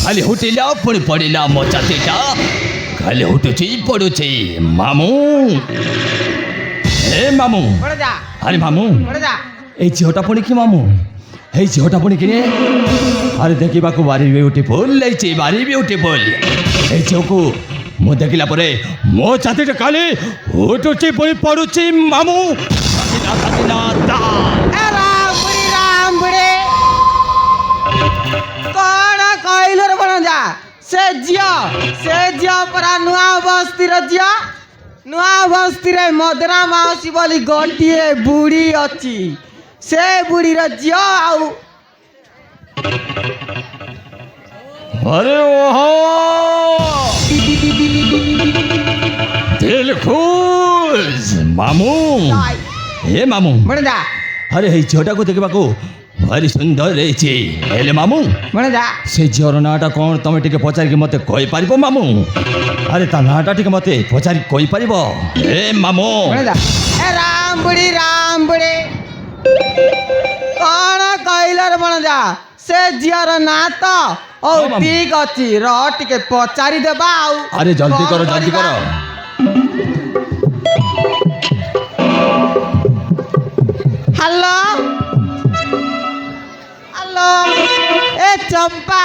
खाली हुटिला पुणी पडिला म जातिटा खाली हुटुची पडुची मामू ए मामू अरे मामू এই ঝিওটা পুଣି কি মামু এই ঝিওটা পুଣି কিনে আরে ଦେଖିବାକୁ ଭାରି ବିୟୁଟିଫୁଲ ହେଇଛି ଭାରି ବିୟୁଟିଫୁଲ এই ঝିଅକୁ ମୁଁ ଦେଖିଲା ପରେ ମୋ ଛାତିଟା ଖାଲି ହୁଟୁଛି ପୁଣି ପଡୁଛି ମାମୁ कौन कहलो रे बणजा से जियो परा नुआ बस्तीर जियो नुआ बस्ती रे मदरा माउसी बोली गोटिए बुढ़ी अच्छी से बुढ़ी रे जियो आउ अरे ओहो दिल खुश मामू ए मामू बणजा अरे এই ঝিଅଟାକୁ ଦେଖିବାକୁ भारी सुंदर रही हेले मामू से झीर नाटा कौन तुम टे पचारिक मत कहीपर मामू अरे ता नाटा टे मत पचारिक कहीपर ए मामू राम बुढ़ी कौन कहल रे बणजा से झीर ना तो ठीक अच्छी रे पचारि देबा अरे जल्दी करो जल्दी करो हेलो ए चंपा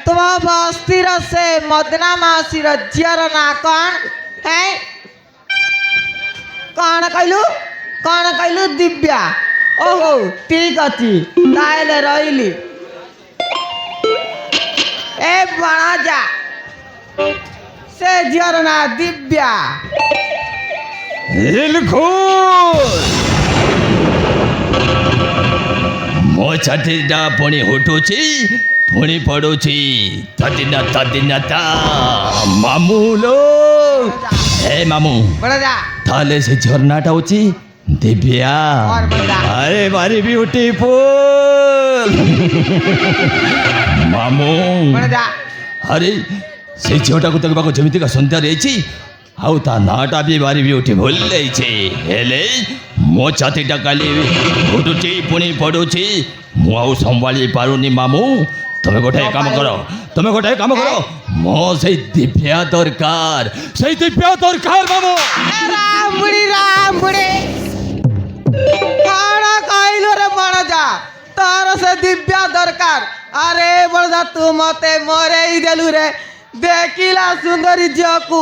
तुम बस्तीर से मदना मासी झीर ना कौन है कौन कहलु दिव्या ओहो ठीक अच्छी ताले रही ए बणजा से झीर ना दिव्या मो छातीटा पुणी हुटुची पुणी पडुची तदिना ता मामू लो हे मामू ताले से झरनाटा होची दिव्या अरे भारी ब्यूटीफुल मामू अरे से झीलटाକୁ ଦେଖିବାକୁ ଯେମିତିକା ସୁନ୍ଦର ହେଇଛି ଆଉ ତା ନାଁଟା ବି ଭାରି ବ୍ୟୁଟିଫୁଲ ହେଇଛି ହେଲେ ମୋ ଛାତିଟା କାଲି ଫୁଟୁଛି ପୁଣି ପଡ଼ୁଛି ମୁଁ ଆଉ ସମ୍ଭାଳି ପାରୁନି ମାମୁ ତମେ ଗୋଟାଏ କାମ କର ମୋ ସେଇ ଦିବ୍ୟା ଦରକାର ମାମୁ राम बुढ़ी कौन कहलु रे बणजा तार से दिव्या दरकार अरे बणजा तू मते मरे ही देलु रे देखिला सुंदरी झील को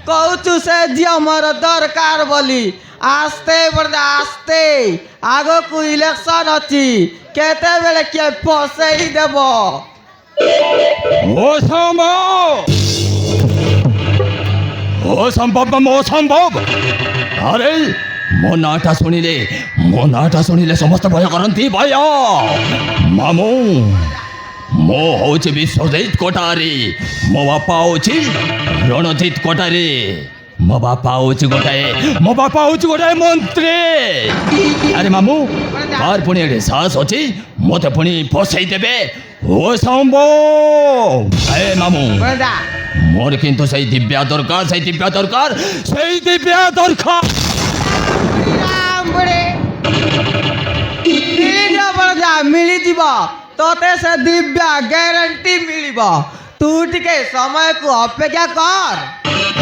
कहूचु से झील मोर दरकार बोली आस्ते बणजा आस्ते आगो को इलेक्शन अच्छी केते बेले के पसई देब असंभव अरे मो नाटा शुणिले समस्त भय करती भय मामू मो हूँ विश्वजित कोठारी मो बापा हूँ रणजित कोठारी मो बापा हूँ गोटाए मंत्री अरे मामू तार पुणी एटे साहस अच्छी मत पुणी फसई देवे ओ संभव ए मामू मोर किंतु सही दिव्या दरकार मिली जीव तोते से दिव्या गारंटी मिलिब तू टिके समय को अपेक्षा कर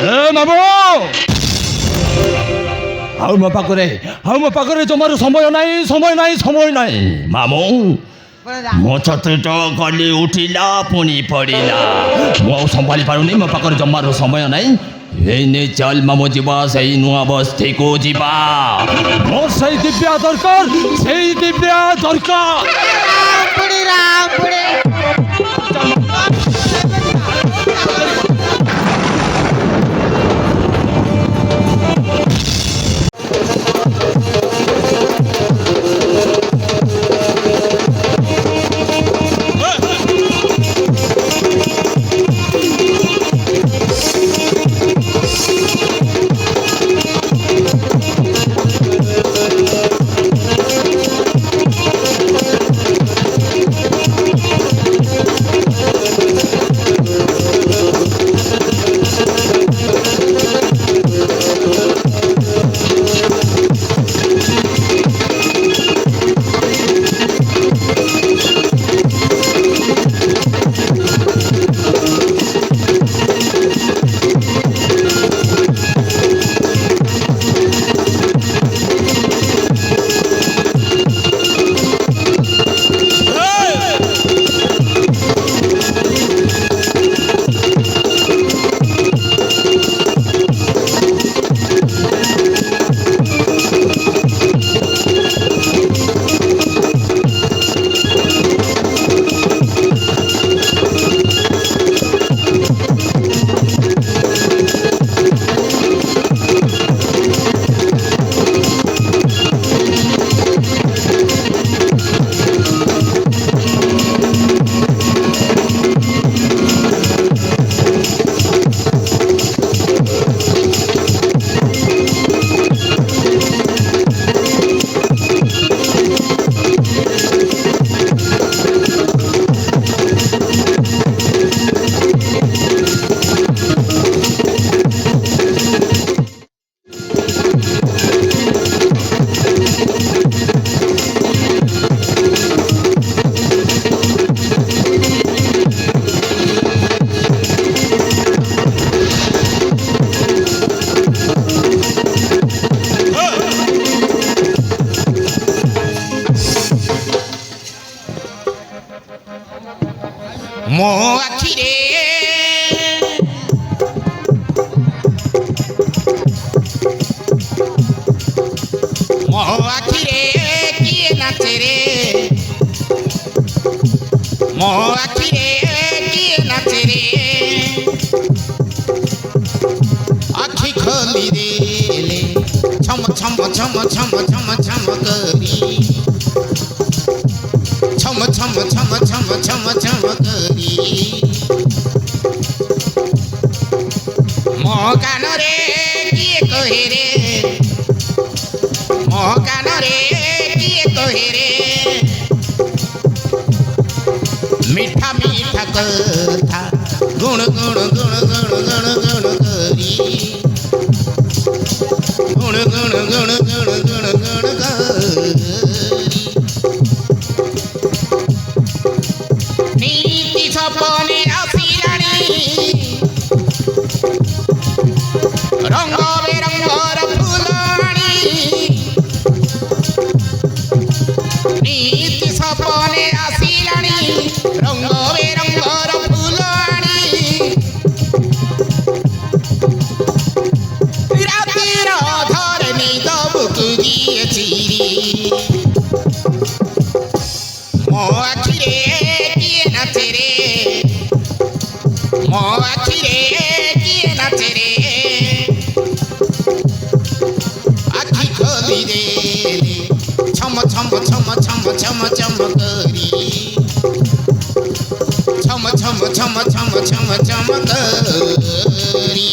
ए मामू आउ मो पाखरे जमार समय नहीं मामू मो छातीटा खाली उठिला पुणी पड़िला मो संभाली पारुनी मो पाखरे जमार समय नहीं एने चल मामू जीवा सही नुआ बस्ती को जीवा मोर सही दिव्या दरकार राम बुढ़ी ମୋ ଆଖିରେ ମୋ ଆଖିରେ କିଏ ନାଚେ ରେ ମୋ ଆଖିରେ କିଏ ନାଚେ ରେ ଆଖି ଖୋଲି ଦେଲେ ଛମ ଛମ ଛମ ଛମ ଛମ ଛମ କରି ଛମ ଛମ ଛମ ଛମ ଛମ ଛମ କରି ମୋ କାନରେ କିଏ କହେ ରେ ମୋ କାନରେ କିଏ କହେ ରେ ମିଠା ମିଠା କଥା ଗୁଣ ଗୁଣ ଗୁଣ ଗୁଣ ଗୁଣ ଗୁଣ କରି ଗୁଣ ଗୁଣ ଗୁଣ ଗୁଣ ଗୁଣ ଗୁଣ କରି ନୀତି ସପନେ ଆସିଲାଣି ରଙ୍ଗ ବେରଙ୍ଗର ଫୁଲ ଆଣି ନୀତି ସପନେ ଆସିଲାଣି ରଙ୍ଗ ବେରଙ୍ଗର ଫୁଲ ଆଣି ରାତିର ଅଧରେ ନିଦ ବୁକୁ ଦିଏଛି ମୋ ଆଖିରେ କିଏ ନାଚେ ରେ ମୋ ଆଖିରେ କିଏ ନାଚେ ରେ ଆଖି ଖୋଲି ଦେଲେ ଛମ ଛମ ଛମ ଛମ ଛମ ଛମ କରି ଛମ ଛମ ଛମ ଛମ ଛମ ଛମ କରି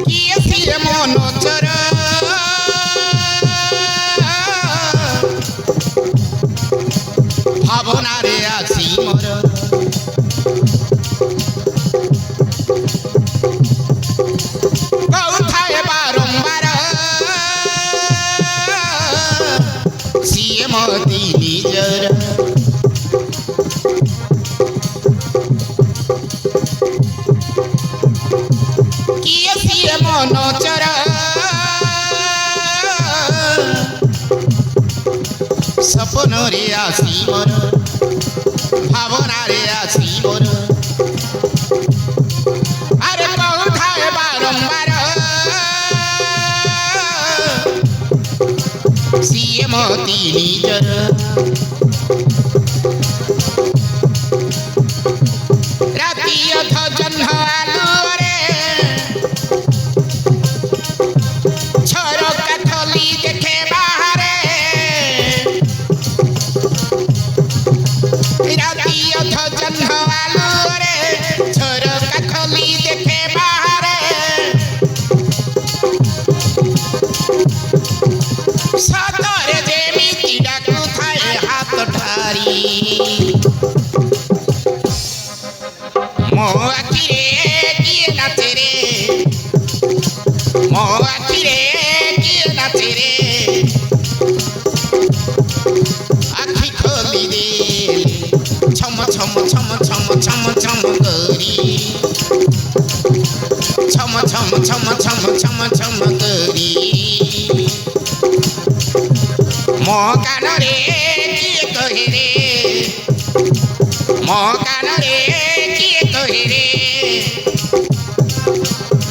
କିଏ ସିଏ ମନ ଚୋର ଭାବନାରେ ଆସି ମୋର କହୁଥାଏ ବାରମ୍ବାର ସିଏ ମତି ନିଜର କିଏ ସିଏ ମନ ଚୋର ସପନରେ ଆସି ମୋର ଭାବନାରେ ଆସି ମୋର ଆରେ କହୁଥାଏ ବାରମ୍ବାର ସିଏ ମତି ନିଜର ରାତି ଅଧ ଜହ୍ନ ଆଲୁଅରେ ଝରକା ଖୋଲି ଦେଖେ ବାହାରେ ରାତି ଅଧ ଜହ୍ନ ଆଲୁଅରେ ଝରକା ଖୋଲି ଦେଖେ ବାହାରେ ସତରେ ଯେମିତି ଡାକୁଥାଏ ହାତ ଠାରି ମୋ ଆଖିରେ କିଏ ନାଚେ ରେ ମୋ ଆଖିରେ କିଏ ନାଚେ ରେ ଆଖି ଖୋଲି ଦେଲେ ଛମ ଛମ ଛମ ଛମ ଛମ ଛମ କରି ଛମ ଛମ ଛମ ଛମ ଛମ ଛମ କରି ମୋ କାନରେ କିଏ କହେ ରେ ମୋ କାନରେ କିଏ କହେ ରେ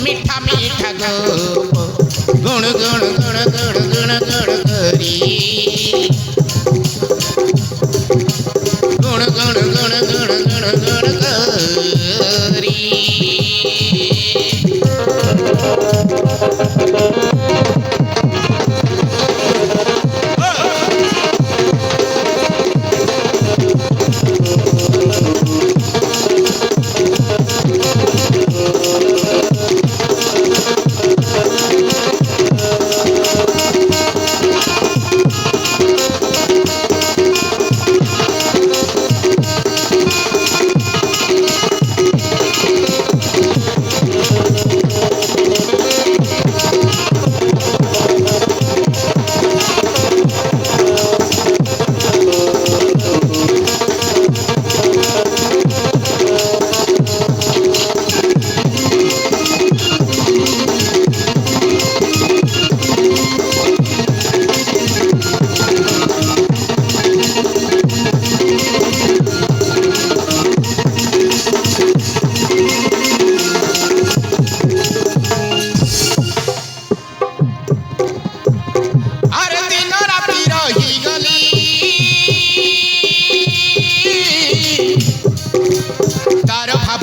ମିଠା ମିଠା ଗପ ଗୁଣ ଗୁଣ ଗୁଣ ଗୁଣ ଗୁଣ ଗୁଣ କରି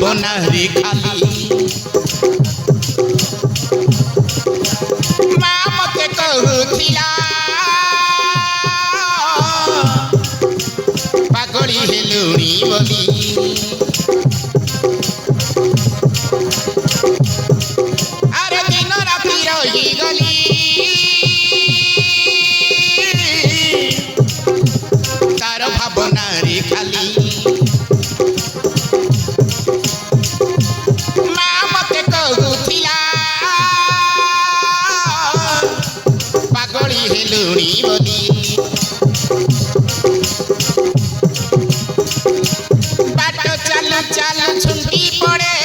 ଭାବନା ରେ ଖାଲି ମା ମତେ କହୁଥିଲା ପାଗଳି ହେଲୁଣି ବୋଲି ଆରେ ଦିନ ରାତି ରହିଗଲି ତାର ଭାବନାରେ ଖାଲି ମା ମତେ କହୁଥିଲା ପାଗଳି ହେଲୁଣି ବୋଲି ବାଟ ଚାଲ ଚାଲ ଛୁଟି ପଡ଼େ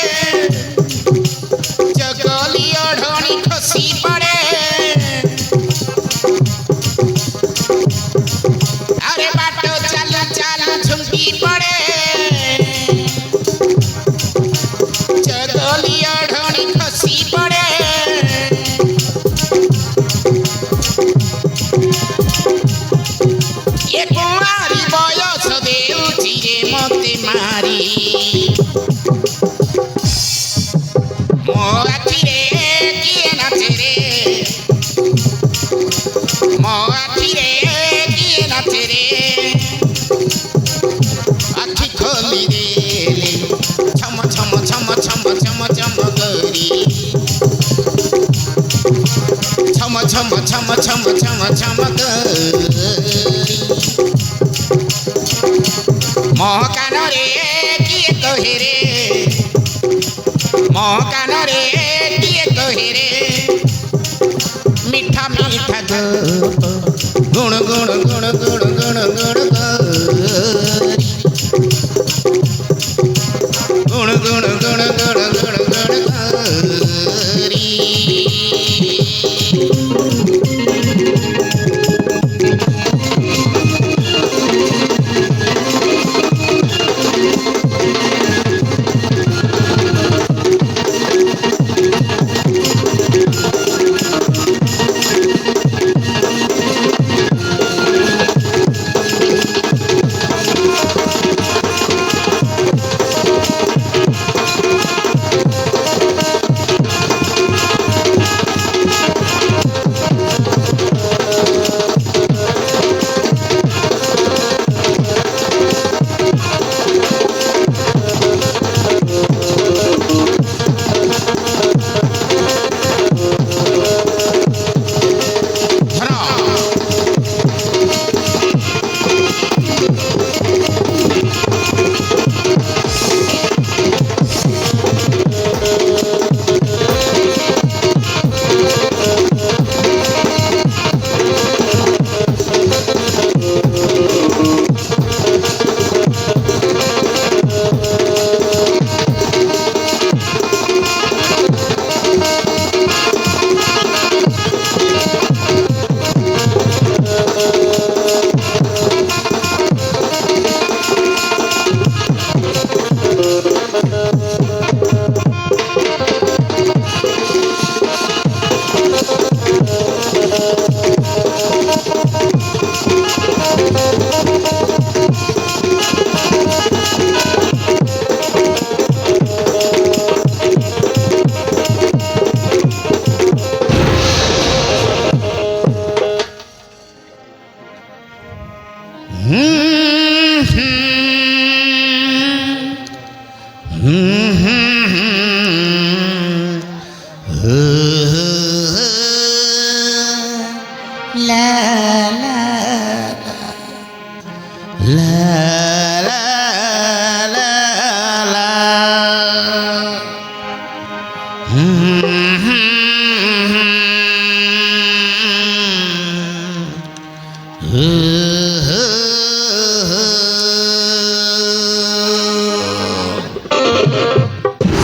ଜଗଲି ଓଢ଼ଣୀ ଖସି ପଡ଼େ ଆରେ ବାଟ ଚାଲ ଚାଲ ଛୁଟି ପଡ଼େ ଜଗଲି ଓଢ଼ଣୀ ଖସି ପଡ଼େ ଏ କୁଆରୀ ବୟସ ଦେଉଛି ରେ ମତେ ମାରି ମୋ ଆଖିରେ କିଏ ନାଚେ ରେ ମୋ ଆଖିରେ କିଏ ନାଚେ ରେ ଆଖି ଖୋଲି ଦେଲେ ଛମ ଛମ ଛମ ଛମ ଛମ ଛମ କରି ଛମ ଛମ ଛମ ଛମ ଛମ ଛମ କରି ମୋ କାନରେ କିଏ କହେ ରେ ମୋ କାନରେ କିଏ କହେ ରେ ମିଠା ମିଠା ଗୁଣ ଗୁଣ ଗୁଣ ଗୁଣ ଗୁଣ ଗୁଣ କରି ଗୁଣ ଗୁଣ ଗୁଣ ଗୁଣ ଗୁଣ ଗୁଣ କରି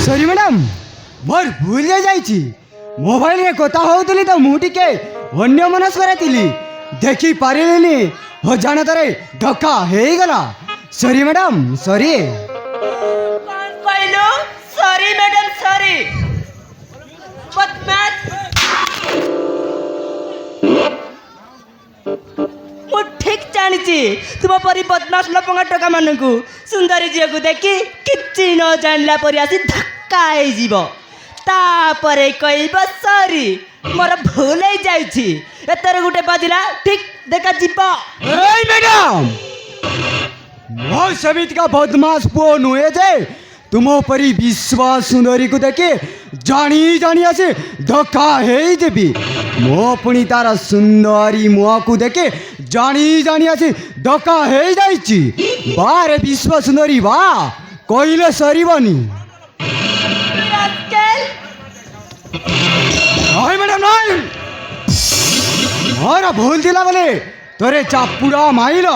ସରି ମ୍ୟାଡ଼ାମ୍ ମୋର ଭୁଲ ହେଇଯାଇଛି। ମୋବାଇଲରେ କଥା ହଉଥିଲି ତ ମୁଁ ଟିକେ ଅନ୍ୟମନସ୍କରେ ଥିଲି, ଦେଖିପାରିଲିନି। ଅଜାଣତରେ ଧକ୍କା ହେଇଗଲା। ସରି ମ୍ୟାଡ଼ାମ୍, ସରି। कौन कहलो? Sorry madam sorry. बदमाश। ମୁଁ ଠିକ୍ ଜାଣିଛି ତୁମ ପରି ବଦମାସ ଲପଙ୍ଗା ଟୋକା ମାନଙ୍କୁ ସୁନ୍ଦରୀ ଝିଅକୁ ଦେଖି କିଛି ନ ଜାଣିଲା ପରି ଆସି ଧକ୍କା ହେଇଯିବ, ତାପରେ କହିବ ସରି ମୋର ଭୁଲ ହେଇଯାଇଛି, ଏଥର ଗୋଟେ ବାଜିଲା ଠିକ ଦେଖାଯିବ। এই ম্যাডাম ମୋ ସେମିତିକା ବଦମାସ ପୁଅ ନୁହେଁ ଯେ ତୁମ ପରି ବିଶ୍ୱାସ ସୁନ୍ଦରୀକୁ ଦେଖି ଜାଣି ଜାଣି ଆସି ଧକ୍କା ହେଇଯିବି। ମୋ ପୁଣି ତାର ସୁନ୍ଦରୀ ମୁହଁକୁ ଦେଖି ଜାଣି ଜାଣି ଆସି ଧକ୍କା ହେଇଯାଇଛି। ବାରେ ବିଶ୍ୱାସ ସୁନ୍ଦରୀ ବା କହିଲେ ସରିବନି। ନାଇଁ ମ୍ୟାଡ଼ାମ ନାଇଁ, ମୋର ଭୁଲ ଥିଲା ବୋଲେ ତୋରେ ଚାପୁଡ଼ା ମାଇଲ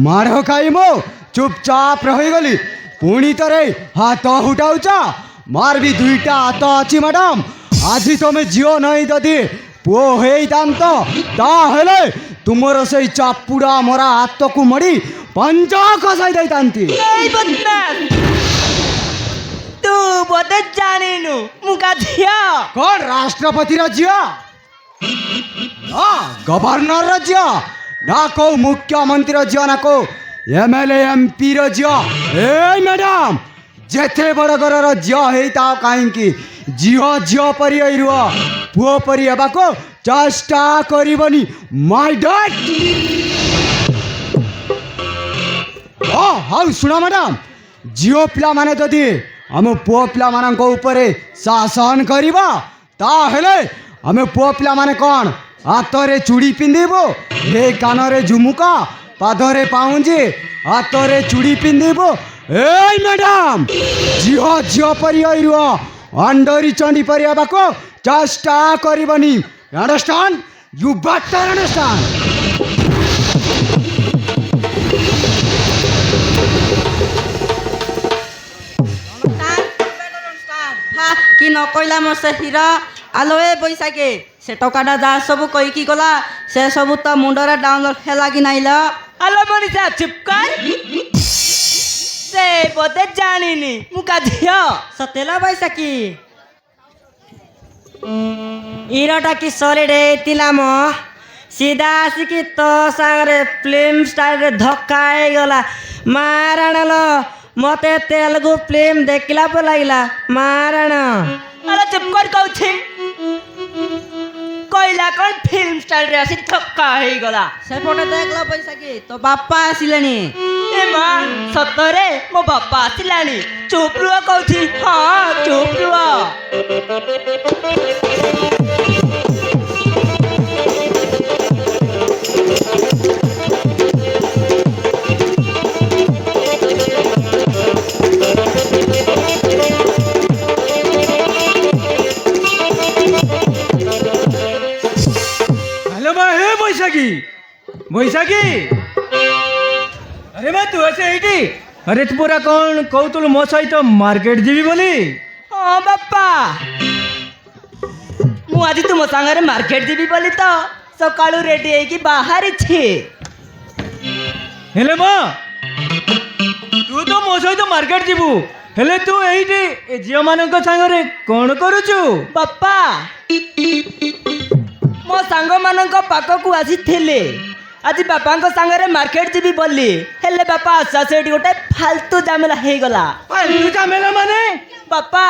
ମାଡ଼ ଖାଇ ମୁଁ ଚୁପଚାପ ରହିଗଲି, ପୁଣି ତୋରେ ହାତ ହୁଟାଉଛ। ମାର ବି ଦୁଇଟା ହାତ ଅଛି ମ୍ୟାଡ଼ାମ। ଆଜି ତମେ ଝିଅ ନାହିଁ ଯଦି ପୁଅ ହେଇଥାନ୍ତ ତାହେଲେ ତୁମର ସେଇ ଚାପୁଡ଼ା ମରା ହାତକୁ ମଡ଼ି ପଞ୍ଚ ଖସାଇ ଦେଇଥାନ୍ତି। এই বদমাস, ତୁ ବୋଧେ ଜାଣିନୁ ମୁଁ ଝିଅ। କ'ଣ ରାଷ୍ଟ୍ରପତିର ଝିଅ? ହଁ ଗଭର୍ଣ୍ଣରର ଝିଅ ନା କୋଉ ମୁଖ୍ୟମନ୍ତ୍ରୀର ଝିଅ ନା କୋଉ MLA MPର ଝିଅ। ଏଇ ମ୍ୟାଡ଼ାମ ଯେତେ ବଡ଼ ଘରର ଝିଅ ହେଇଥାଅ କାହିଁକି ଝିଅ ଝିଅ ପରି ହେଇ ରୁହ, ପୁଅ ପରି ହେବାକୁ ଚେଷ୍ଟା କରିବନି। ମାଇ ଡଟ୍। ହଉ ଶୁଣ ମ୍ୟାଡ଼ାମ, ଝିଅ ପିଲାମାନେ ଯଦି ଆମ ପୁଅ ପିଲାମାନଙ୍କ ଉପରେ ଶାସନ କରିବ ତାହେଲେ ଆମେ ପୁଅ ପିଲାମାନେ କ'ଣ ହାତରେ ଚୁଡ଼ି ପିନ୍ଧିବୁ, ଏ କାନରେ ଝୁମୁକା, ପାଦରେ ପାଉଁଜି, ହାତରେ ଚୁଡ଼ି ପିନ୍ଧିବୁ। ଏଇ ମ୍ୟାଡ଼ାମ ଝିଅ ଝିଅ ପରି ହୋଇ ରୁହ, ଅଣ୍ଡରି ଚଣ୍ଡୀ ପରି ହେବାକୁ ଚେଷ୍ଟା କରିବନି। ଅଣ୍ଡରଷ୍ଟାଣ୍ଡ? You better understand. কি নকইলা মো সে হীরা আলো এ বৈশাখে সে টকাটা যা সবু কইকি গলা সে সবু তো মুন্ডরে ডাউনলোড হেলা কি নাইল। আলো মনীষা চুপ কর, ସେ ବୋଧେ ଜାଣିନି ମୁଁ ଝିଅ। সতেলা বৈশাখী ইরটা কি সলিডে তিলা মো সিধা আসিকি তো সাংরে ফিল্ম স্টাইলে ধক্কা হয়ে মারাণ মতে তেলুগু ফিল্ম দেখিলা পর লাগিলা মারাণ। আরে চুপ কর কହୁଛି, কইলা কোন ফিল্ম স্টাইলরে আসি ধক্কা ହେଇଗଲା। সেপটে দেখলা বৈশাখী তো বাপ্পা আসিলেনি। ଏ ମା ସତରେ ମୋ ବାପା ଆସିଲାଣି। ଚୁପ ରୁହ କହୁଛି, ହଁ ଚୁପ ରୁହ। হ্যালো মা, হে বৈশাখী বৈশাখী, আরে মা তু আছে এইটি? আরে তু পুরা কোন কৌতুল মো সহিত মার্কেট ଯିବି ବୋଲି। ହଁ ବାପା, ମୁଁ ଆଜି ତୁମ ସାଙ୍ଗରେ ମାର୍କେଟ ଯିବି ବୋଲି ତ ସକାଳୁ ରେଡି ହେଇକି ବାହାରିଛି। ହେଲେ ମା ତୁ ତ ମୋ ସହିତ ମାର୍କେଟ ଯିବୁ, ହେଲେ ତୁ ଏଇଠି ଏ ଝିଅମାନଙ୍କ ସାଙ୍ଗରେ କ'ଣ କରୁଛୁ? ବାପା ମୋ ସାଙ୍ଗମାନଙ୍କ ପାଖକୁ ଆସିଥିଲେ ଆଜି ବାପାଙ୍କ ସାଙ୍ଗରେ ମାର୍କେଟ ଯିବି ବୋଲି, ହେଲେ ବାପା ଆସ ସେଇଠି ଗୋଟେ ଫାଲତୁ ଝାମେଲା ହେଇଗଲା। ଫାଲତୁ ଝାମେଲା ମାନେ? ବାପା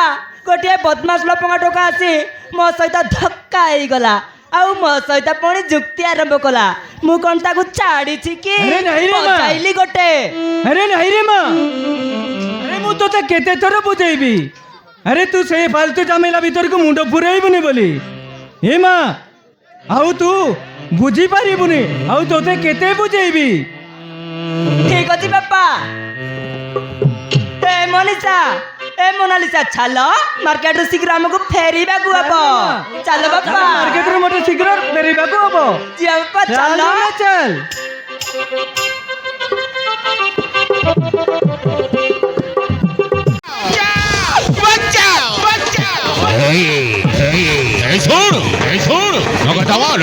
ଗୋଟିଏ ବଦମାସ ଲପଙ୍ଗା ଟୋକା ଆସି ମୋ ସହିତ ଧକ୍କା ହେଇଗଲା, ଆଉ ମୋ ସହିତ ପୁଣି ଯୁକ୍ତି ଆରମ୍ଭ କଲା। ମୁଁ କ'ଣ ତାକୁ ଛାଡ଼ିଛି କି? ଆରେ ନାଇଁ ରେ ମା। ବଜାଇଲି ଗୋଟେ। ଆରେ ନାଇଁ ରେ ମା, ଆରେ ମୁଁ ତୋତେ କେତେ ଥର ବୁଝେଇବି, ଆରେ ତୁ ସେଇ ଫାଲତୁ ଝାମେଲା ଭିତରକୁ ମୁଣ୍ଡ ପୁରେଇବୁନି ବୋଲି। ଏ ମା ଆଉ ତୁ ବୁଝିପାରିବୁନି, ଆଉ ତୋତେ କେତେ ବୁଝେଇବି। ଠିକ ଅଛି ବାପା। ଏ ମନୀଷା, ଏ ମୋନାଲିସା, ଚାଲ ମାର୍କେଟରୁ ଶୀଘ୍ର ଆମକୁ ଫେରିବାକୁ ହବ। ଚାଲ ବାପା, ମାର୍କେଟରୁ ମୋତେ ଶୀଘ୍ର ଫେରିବାକୁ ହବ। ଯିବା ବାପା, ଚାଲ। ଚାଲ। এই শোন নগদ আমার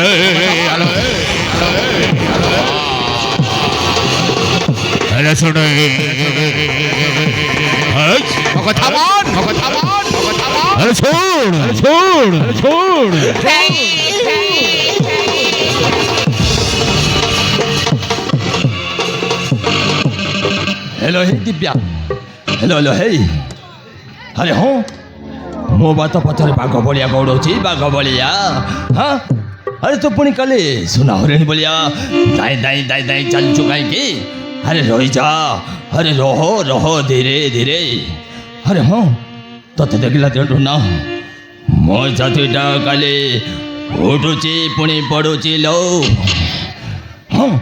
আরে শোন নগদ আমার আরে শোন हेलो हे दिव्या हेलो हेलो हे अरे ହଁ ମୋ ବାତ ପଛରେ ବାଘ ବଳିଆ ଗୌଡ଼ଉଛି ବାଘ ବଳିଆ ହଁ अरे तो पुणी कले सुना हरिणी बोलिया दाई दाई दाई दाई चलचु कहीं अरे रही जा अरे रहो रहो धीरे धीरे अरे हाँ तते देखला तेटू ना मो जातिटा काले उठुची पुणी पड़ुची लो हाँ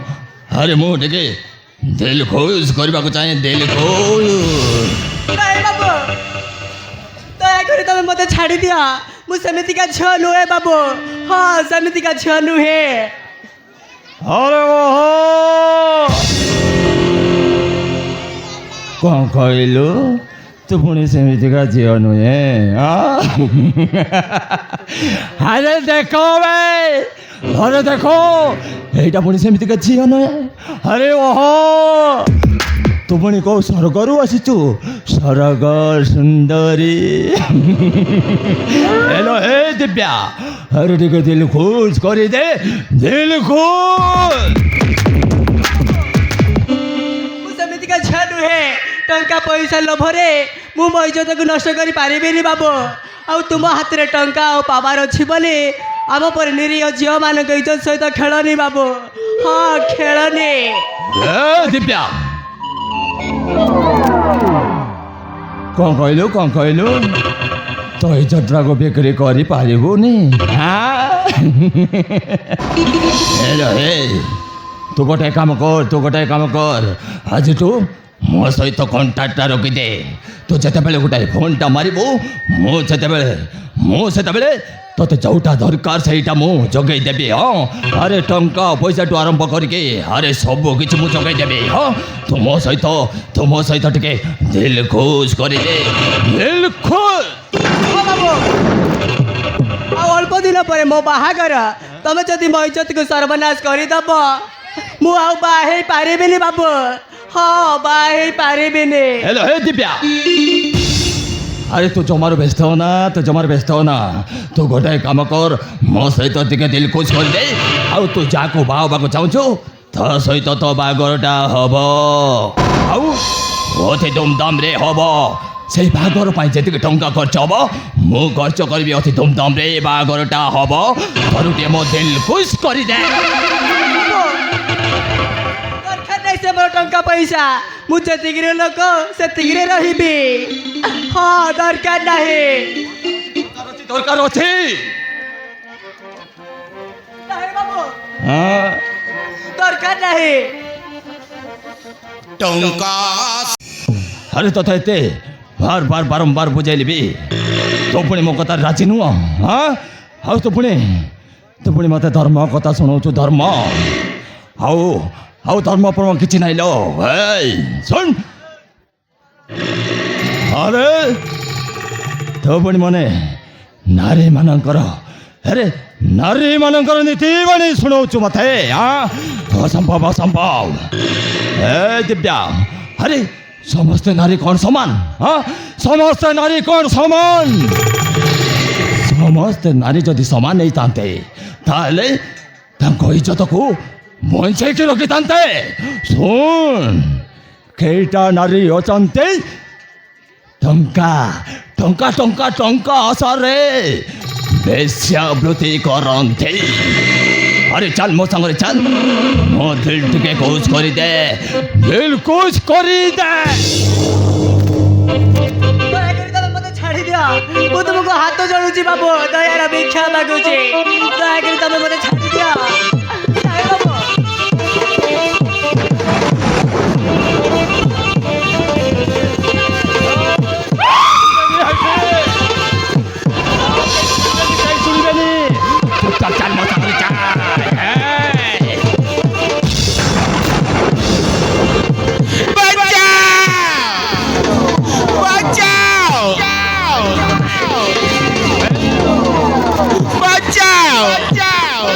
अरे मु टे दिल खुश करने को चाहे दिल खुश ନାଇଁ ବାବୁ ଦୟାକରି ତମେ ମୋତେ ଛାଡ଼ି ଦିଅ ମୁଁ ସେମିତିକା ଝିଅ ନୁହେଁ ବାବୁ ହଁ ସେମିତିକା ଝିଅ ନୁହେଁ अरे ओहो कौन कहलु तू पुणी सेमितिका झील नुहे अरे देखो भाई अरे देखो एटा पुणी सेमितिका झील नुहे अरे ओहो तू पुणी कौ स्वर्गरू आसीचु स्वर्ग सुंदरी हेलो हे दिव्या अरे टिके दिल खुश कर दे दिल खुश ମୁଁ ସେମିତିକା ଝିଅ ନୁହେଁ ଟଙ୍କା ପଇସା ଲୋଭରେ ମୁଁ ମୋ ଇଜ୍ଜତକୁ ନଷ୍ଟ କରିପାରିବିନି ବାବୁ ଆଉ ତୁମ ହାତରେ ଟଙ୍କା ଆଉ ପାୱାର ଅଛି ବୋଲି ଆମ ପରି ନିରୀହ ଝିଅମାନଙ୍କ ଇଜ୍ଜତ ସହିତ ଖେଳନି ବାବୁ ହଁ ଖେଳନି ए दिव्या कौन कहलु तो इज्जतरा को बिक्री करी पारिबुनी हेलो हे तू गोटे काम कर आज तू मो सहित कंटाक्ट रखी दे तू जिते गोटे फोनटा मारिबू मुझे तोते जोटा दरकार सेटा मु जगै देबी हाँ अरे टंका पैसा टू आरंभ करके अरे सब किसी मु जगै देबी हाँ तू मो सहित टिके दिल खुश कर दे दिल खुश ହଁ ବାବୁ ଆଉ ଅଳ୍ପ ଦିନ ପରେ ମୋ ବାହାଘର ତମେ ଯଦି ମୋ ଇଜ୍ଜତକୁ ସର୍ବନାଶ କରିଦେବ ମୁଁ ଆଉ ବାହା ହେଇପାରିବିନି ବାବୁ ହଁ ବାହା ହେଇପାରିବିନି हेलो हे दिव्या अरे तू जमार व्यस्त हो ना तू गोटे काम कर मो सहित टिके दिल खुश कर दे आउ तू जाको बाहबाक चाहूँ तो सहित तो बागरटा हम आउ अति धूमधाम रे हम से बागर जी टंका खर्च हम मु खर्च करी अति धूमधाम रे बागरटा हम थे मो दिल खुश कर दे ଦରକାର ନାହିଁ ସେ ମୋର ଟଙ୍କା ପଇସା ମୁଁ ଯେତିକିରେ ଲୋକ ସେତିକିରେ ରହିବି ହଁ ଦରକାର ନାହିଁ दरकार अच्छे ନାହିଁ ବାବୁ हाँ ଦରକାର ନାହିଁ टंका अरे तो थे बार बार बारंबार बुझेली भी तो पुणी मो कथा राजी नुह हाँ आउ तू पुणी मत धर्म कथा शुणाऊ धर्म आउ आउ धर्म परम किसी ना लो सुन अरे तो पुणी मने नारी मानकर अरे नारी मानकर नीति बाणी शुणाऊ मत हाँ असंभव ए दिव्या अरे समस्ते नारी कौन समान हाँ समस्ते नारी कौन समान समस्ते नारी जदि समान नहीं तांते ताले तांको इज्जत को बंचे के रखी तांते सुन केटा नारी अचंते टंका टंका टंका टंका आसारे बेश्यावृत्ति करते अरे चल मो संग चल मो दिल टिके खुश कर दे दिल खुश कर दे ଦୟାକରି ତମେ ମୋତେ ଛାଡ଼ି ଦିଅ ମୁଁ ତୁମକୁ ହାତ ଯୋଡ଼ୁଛି ବାବୁ ଦୟାର ଭିକ୍ଷା ମାଗୁଛି ଦୟାକରି ତମେ ମୋତେ ଛାଡ଼ି ଦିଅ ନାହିଁ ବାବୁ चल मो संग चल बचाओ बचाओ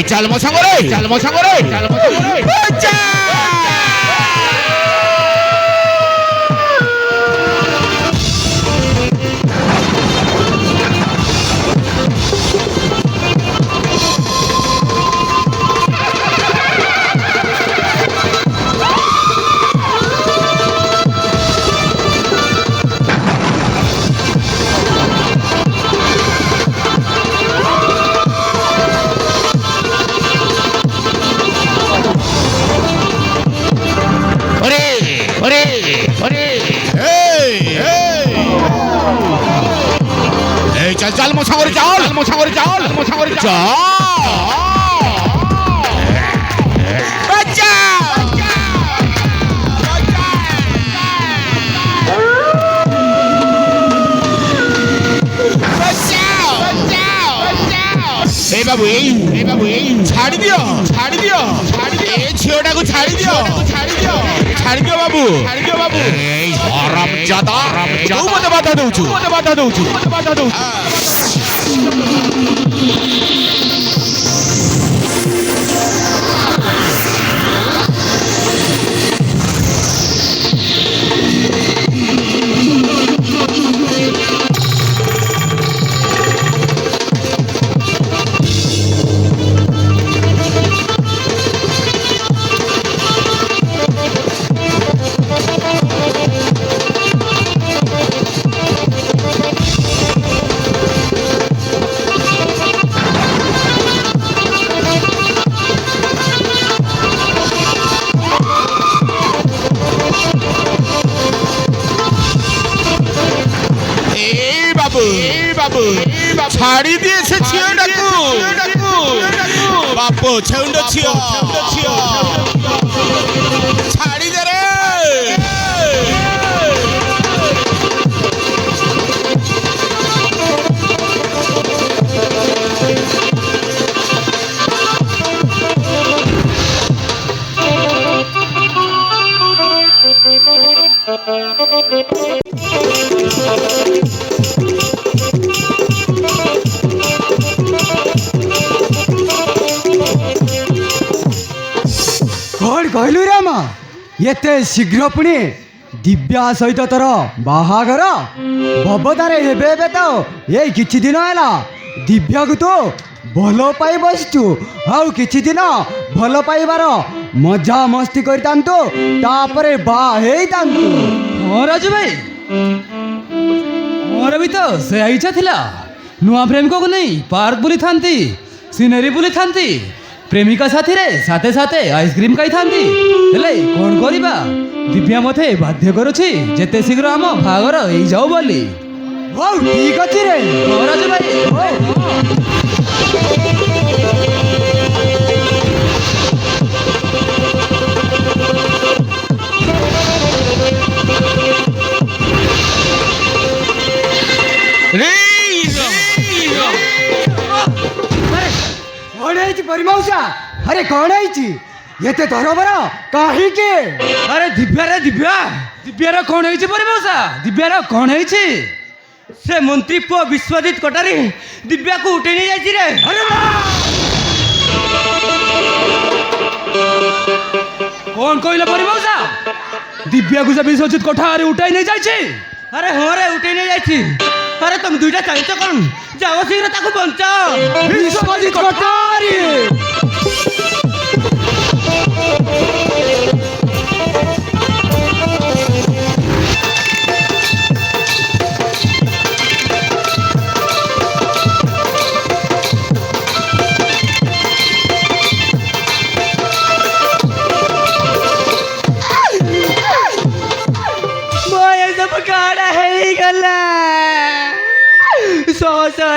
ଚାଲ ମୋ ସାଙ୍ଗରେ ଚାଲ ମୋ ସାଙ୍ଗରେ ଚାଲ ମୋ ସାଙ୍ଗରେ चल चल मो सागरे चल मो सागरे चल मो सागरे चल बच्चा ए बाबू छाड़ी दियो ए झियोटा को छाड़ी दियो बाबू ए हरामजादा तू मते बाधा दउछु छाड़ी दिए से छियोटाकू बापू छेउंड छियो छाड़ी दे रे कौन कहलु राम एते शीघ्र पुणी दिव्या सहित तोर बाहागर भवतारे हेबे तो ये किछि दिन हैला दिव्या को तो भल पाई बसचु आउ किछि दिन भल पाइबार मजा मस्ती करतांतु तापरे बा हेइतांतु हाँ राजू भाई मोर भी तो से इच्छा थिला नुआ प्रेमिक को नहीं पार्क बुली थांती सिनेरी बुली थांती प्रेमिका साथी रे साथे साथे आइसक्रीम खाई थांती हेले कोन करिबा दिव्या मथे बाध्य करूछि जेते शीघ्र हम भागर एई जाऊ बोली ओ ठीक अछि रे हाँ राजू भाई कौन है परिमौसा अरे कौन है एते तरबर काहे के अरे दिव्या रे कौन है परिमौसा दिव्या रे कौन है से मंत्री पुओ विश्वजित कटारी दिव्या को उठे नहीं जाई रे अरे कौन कहला परिमौसा दिव्या को से विश्वजित कटारी उठाई नहीं जाई अरे हाँ रे उठे नहीं जाई अरे तुम दुईटा चाहिए कौन जाओ शीघ्र ताको बंचाओ विश्वजित कटारी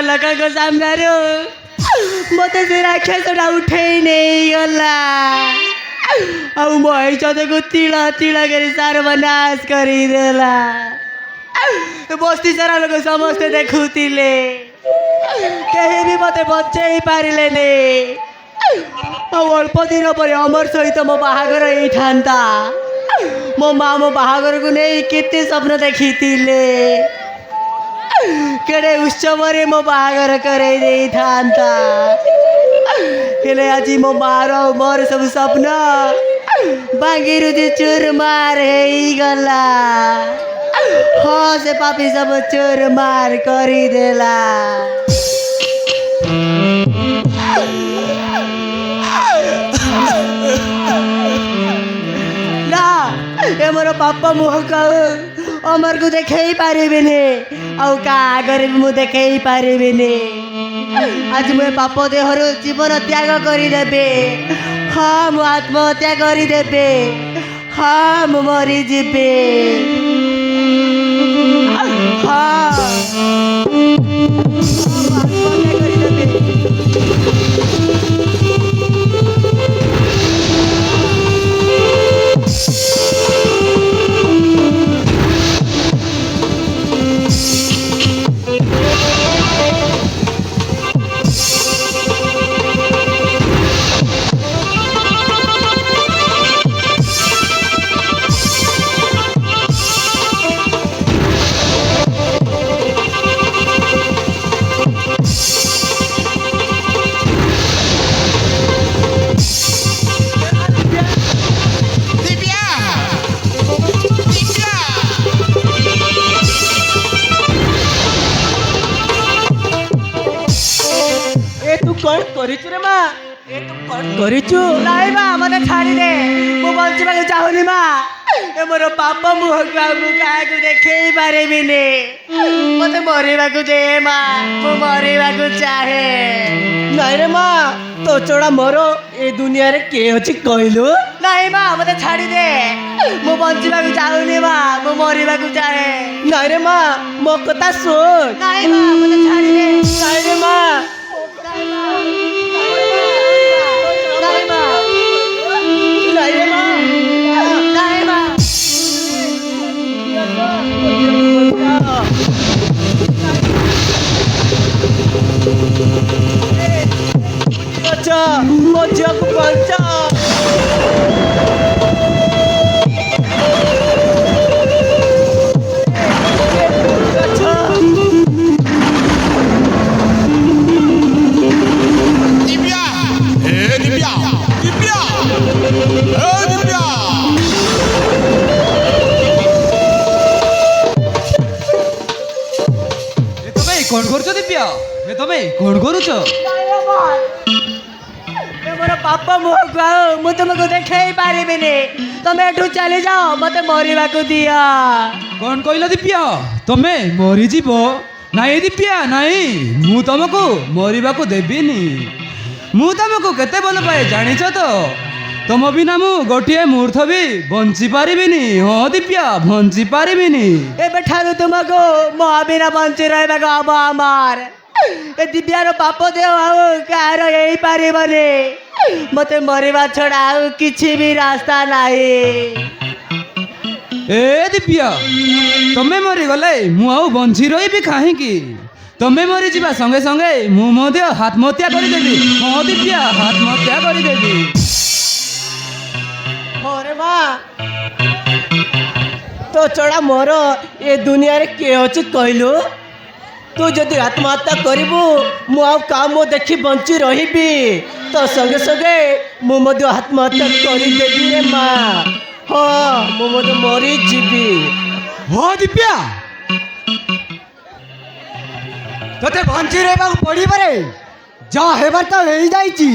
लगा को सामने मत से राक्षसटा उठे नहीं गला आउ मई को तिला तिला कर सर्वनाश करदेला बस्ती सारा लोग समस्ते देखुले कहीं भी मत बचे पारे अल्प दिन पर अमर सहित मो बाहागर यही था मो माँ मो बाहागर को नहीं केते स्वप्न देखी केड़े उत्सव मो बाहागर करे था ହେଲେ ଆଜି ମୋ ମାର ମୋର ସବୁ ସ୍ୱପ୍ନ ଭାଙ୍ଗିରୁଜି ଚୁରମାର ହେଇଗଲା। ହଁ ସେ ପାପି ସବୁ ଚୁରମାର କରିଦେଲା। ନା ଏ ମୋର ପାପ ମୁହଁକୁ ଆଉ ଅମରକୁ ଦେଖେଇ ପାରିବିନି, ଆଉ କାହା ଆଗରେ ବି ମୁଁ ଦେଖେଇ ପାରିବିନି। ଆଜି ମୁଁ ଏ ପାପ ଦେହରୁ ଜୀବନ ତ୍ୟାଗ କରିଦେବି। ହଁ ମୁଁ ଆତ୍ମହତ୍ୟା କରିଦେବି। ହଁ ମୁଁ ମରିଯିବି। ହଁ ମୁଁ ଆତ୍ମହତ୍ୟା କରିଦେବି। ଦିବ୍ୟା ଦିବ୍ୟା ଏ ତୁ କ'ଣ କରିଛୁ ରେ ମା? ଏ ତୁ କ'ଣ କରିଛୁ? ନାଇଁ ମା ମତେ ଛାଡ଼ିଦେ, ମୁଁ ବଞ୍ଚିବାକୁ ଚାହୁଁନି ମା। ଏ ମୋର ପାପ ମୁହଁକୁ ଆଉ ମୁଁ କାହାକୁ ଦେଖେଇ ପାରିବିନି। ମତେ ମରିବାକୁ ଦେ ମା, ମୁଁ ମରିବାକୁ ଚାହେଁ। ନାଇଁ ରେ ମା, ତୋ ଛଡ଼ା ମୋର ଏ ଦୁନିଆରେ କିଏ ଅଛି କହିଲୁ? ନାଇଁ ମା ମତେ ଛାଡ଼ିଦେ, ମୁଁ ବଞ୍ଚିବାକୁ ଚାହୁଁନି ମା, ମୁଁ ମରିବାକୁ ଚାହେଁ। ନାଇଁ ରେ ମା ମୋ କଥା ଶୁଣ। ନାଇଁ ମା ମତେ ଛାଡ଼ିଦେ। ନାଇଁ ରେ ମା ନାଇଁ ମା ନାଇଁ ମା ନାଇଁ ରେ ମା ନାଇଁ ମା। ଆଚ୍ଛା ମୋ ଝିଅକୁ ବଞ୍ଚା। ଦିବ୍ୟା ଏ ଦିବ୍ୟା ଦିବ୍ୟା ଏ ଦିବ୍ୟା ତମେ କ'ଣ କରୁଛ ଦିବ୍ୟା? ତମେ କ'ଣ କରୁଛ? ମୋର ପାପ ମୁହଁକୁ ଆଉ ମୁଁ ତୁମକୁ ଦେଖେଇ ପାରିବିନି। ତମେ ଏଠୁ ଚାଲିଯାଅ, ମତେ ମରିବାକୁ ଦିଅ। କ'ଣ କହିଲ ଦିବ୍ୟା? ତମେ ମରିଯିବ? ନାଇଁ ଦିବ୍ୟା ନାଇଁ, ମୁଁ ତମକୁ ମରିବାକୁ ଦେବିନି। ମୁଁ ତମକୁ କେତେ ଭଲ ପାଏ ଜାଣିଛ ତ? ତମ ବିନା ମୁଁ ଗୋଟିଏ ମୁହୂର୍ତ୍ତ ବି ବଞ୍ଚି ପାରିବିନି। ହଁ ଦିବ୍ୟା ବଞ୍ଚି ପାରିବିନି। ଏବେଠାରୁ ତୁମକୁ ମୋ ବିନା ବଞ୍ଚି ରହିବାକୁ ହବ ଆମର। ଏ ଦିବ୍ୟାର ପାପ ଦେହ ଆଉ କାହାର ହେଇପାରିବନି। ମତେ ମରିବା ଛଡ଼ା ଆଉ କିଛି ବି ରାସ୍ତା ନାହିଁ। ଏ ଦିବ୍ୟା ତମେ ମରିଗଲେ ମୁଁ ଆଉ ବଞ୍ଚି ରହିବି କାହିଁକି? ତମେ ମରିଯିବା ସଙ୍ଗେ ସଙ୍ଗେ ମୁଁ ମଧ୍ୟ ଆତ୍ମହତ୍ୟା କରିଦେବି। ହଁ ଦିବ୍ୟା ଆତ୍ମହତ୍ୟା କରିଦେବି। ହରେ ମା, ତୋ ଛଡ଼ା ମୋର ଏ ଦୁନିଆରେ କିଏ ଅଛି କହିଲୁ? ତୁ ଯଦି ଆତ୍ମହତ୍ୟା କରିବୁ ମୁଁ ଆଉ କାମ ଦେଖି ବଞ୍ଚି ରହିବି। ତ ସଙ୍ଗେ ସଙ୍ଗେ ମୁଁ ମଧ୍ୟ ଆତ୍ମହତ୍ୟା କରିଦେବି ରେ ମା। ହଁ ମୁଁ ମଧ୍ୟ ମରିଯିବି। ହଁ ଦିବ୍ୟା ତତେ ବଞ୍ଚି ରହିବାକୁ ପଡ଼ିବରେ। ଯାହା ହେବାର ତ ହେଇଯାଇଛି,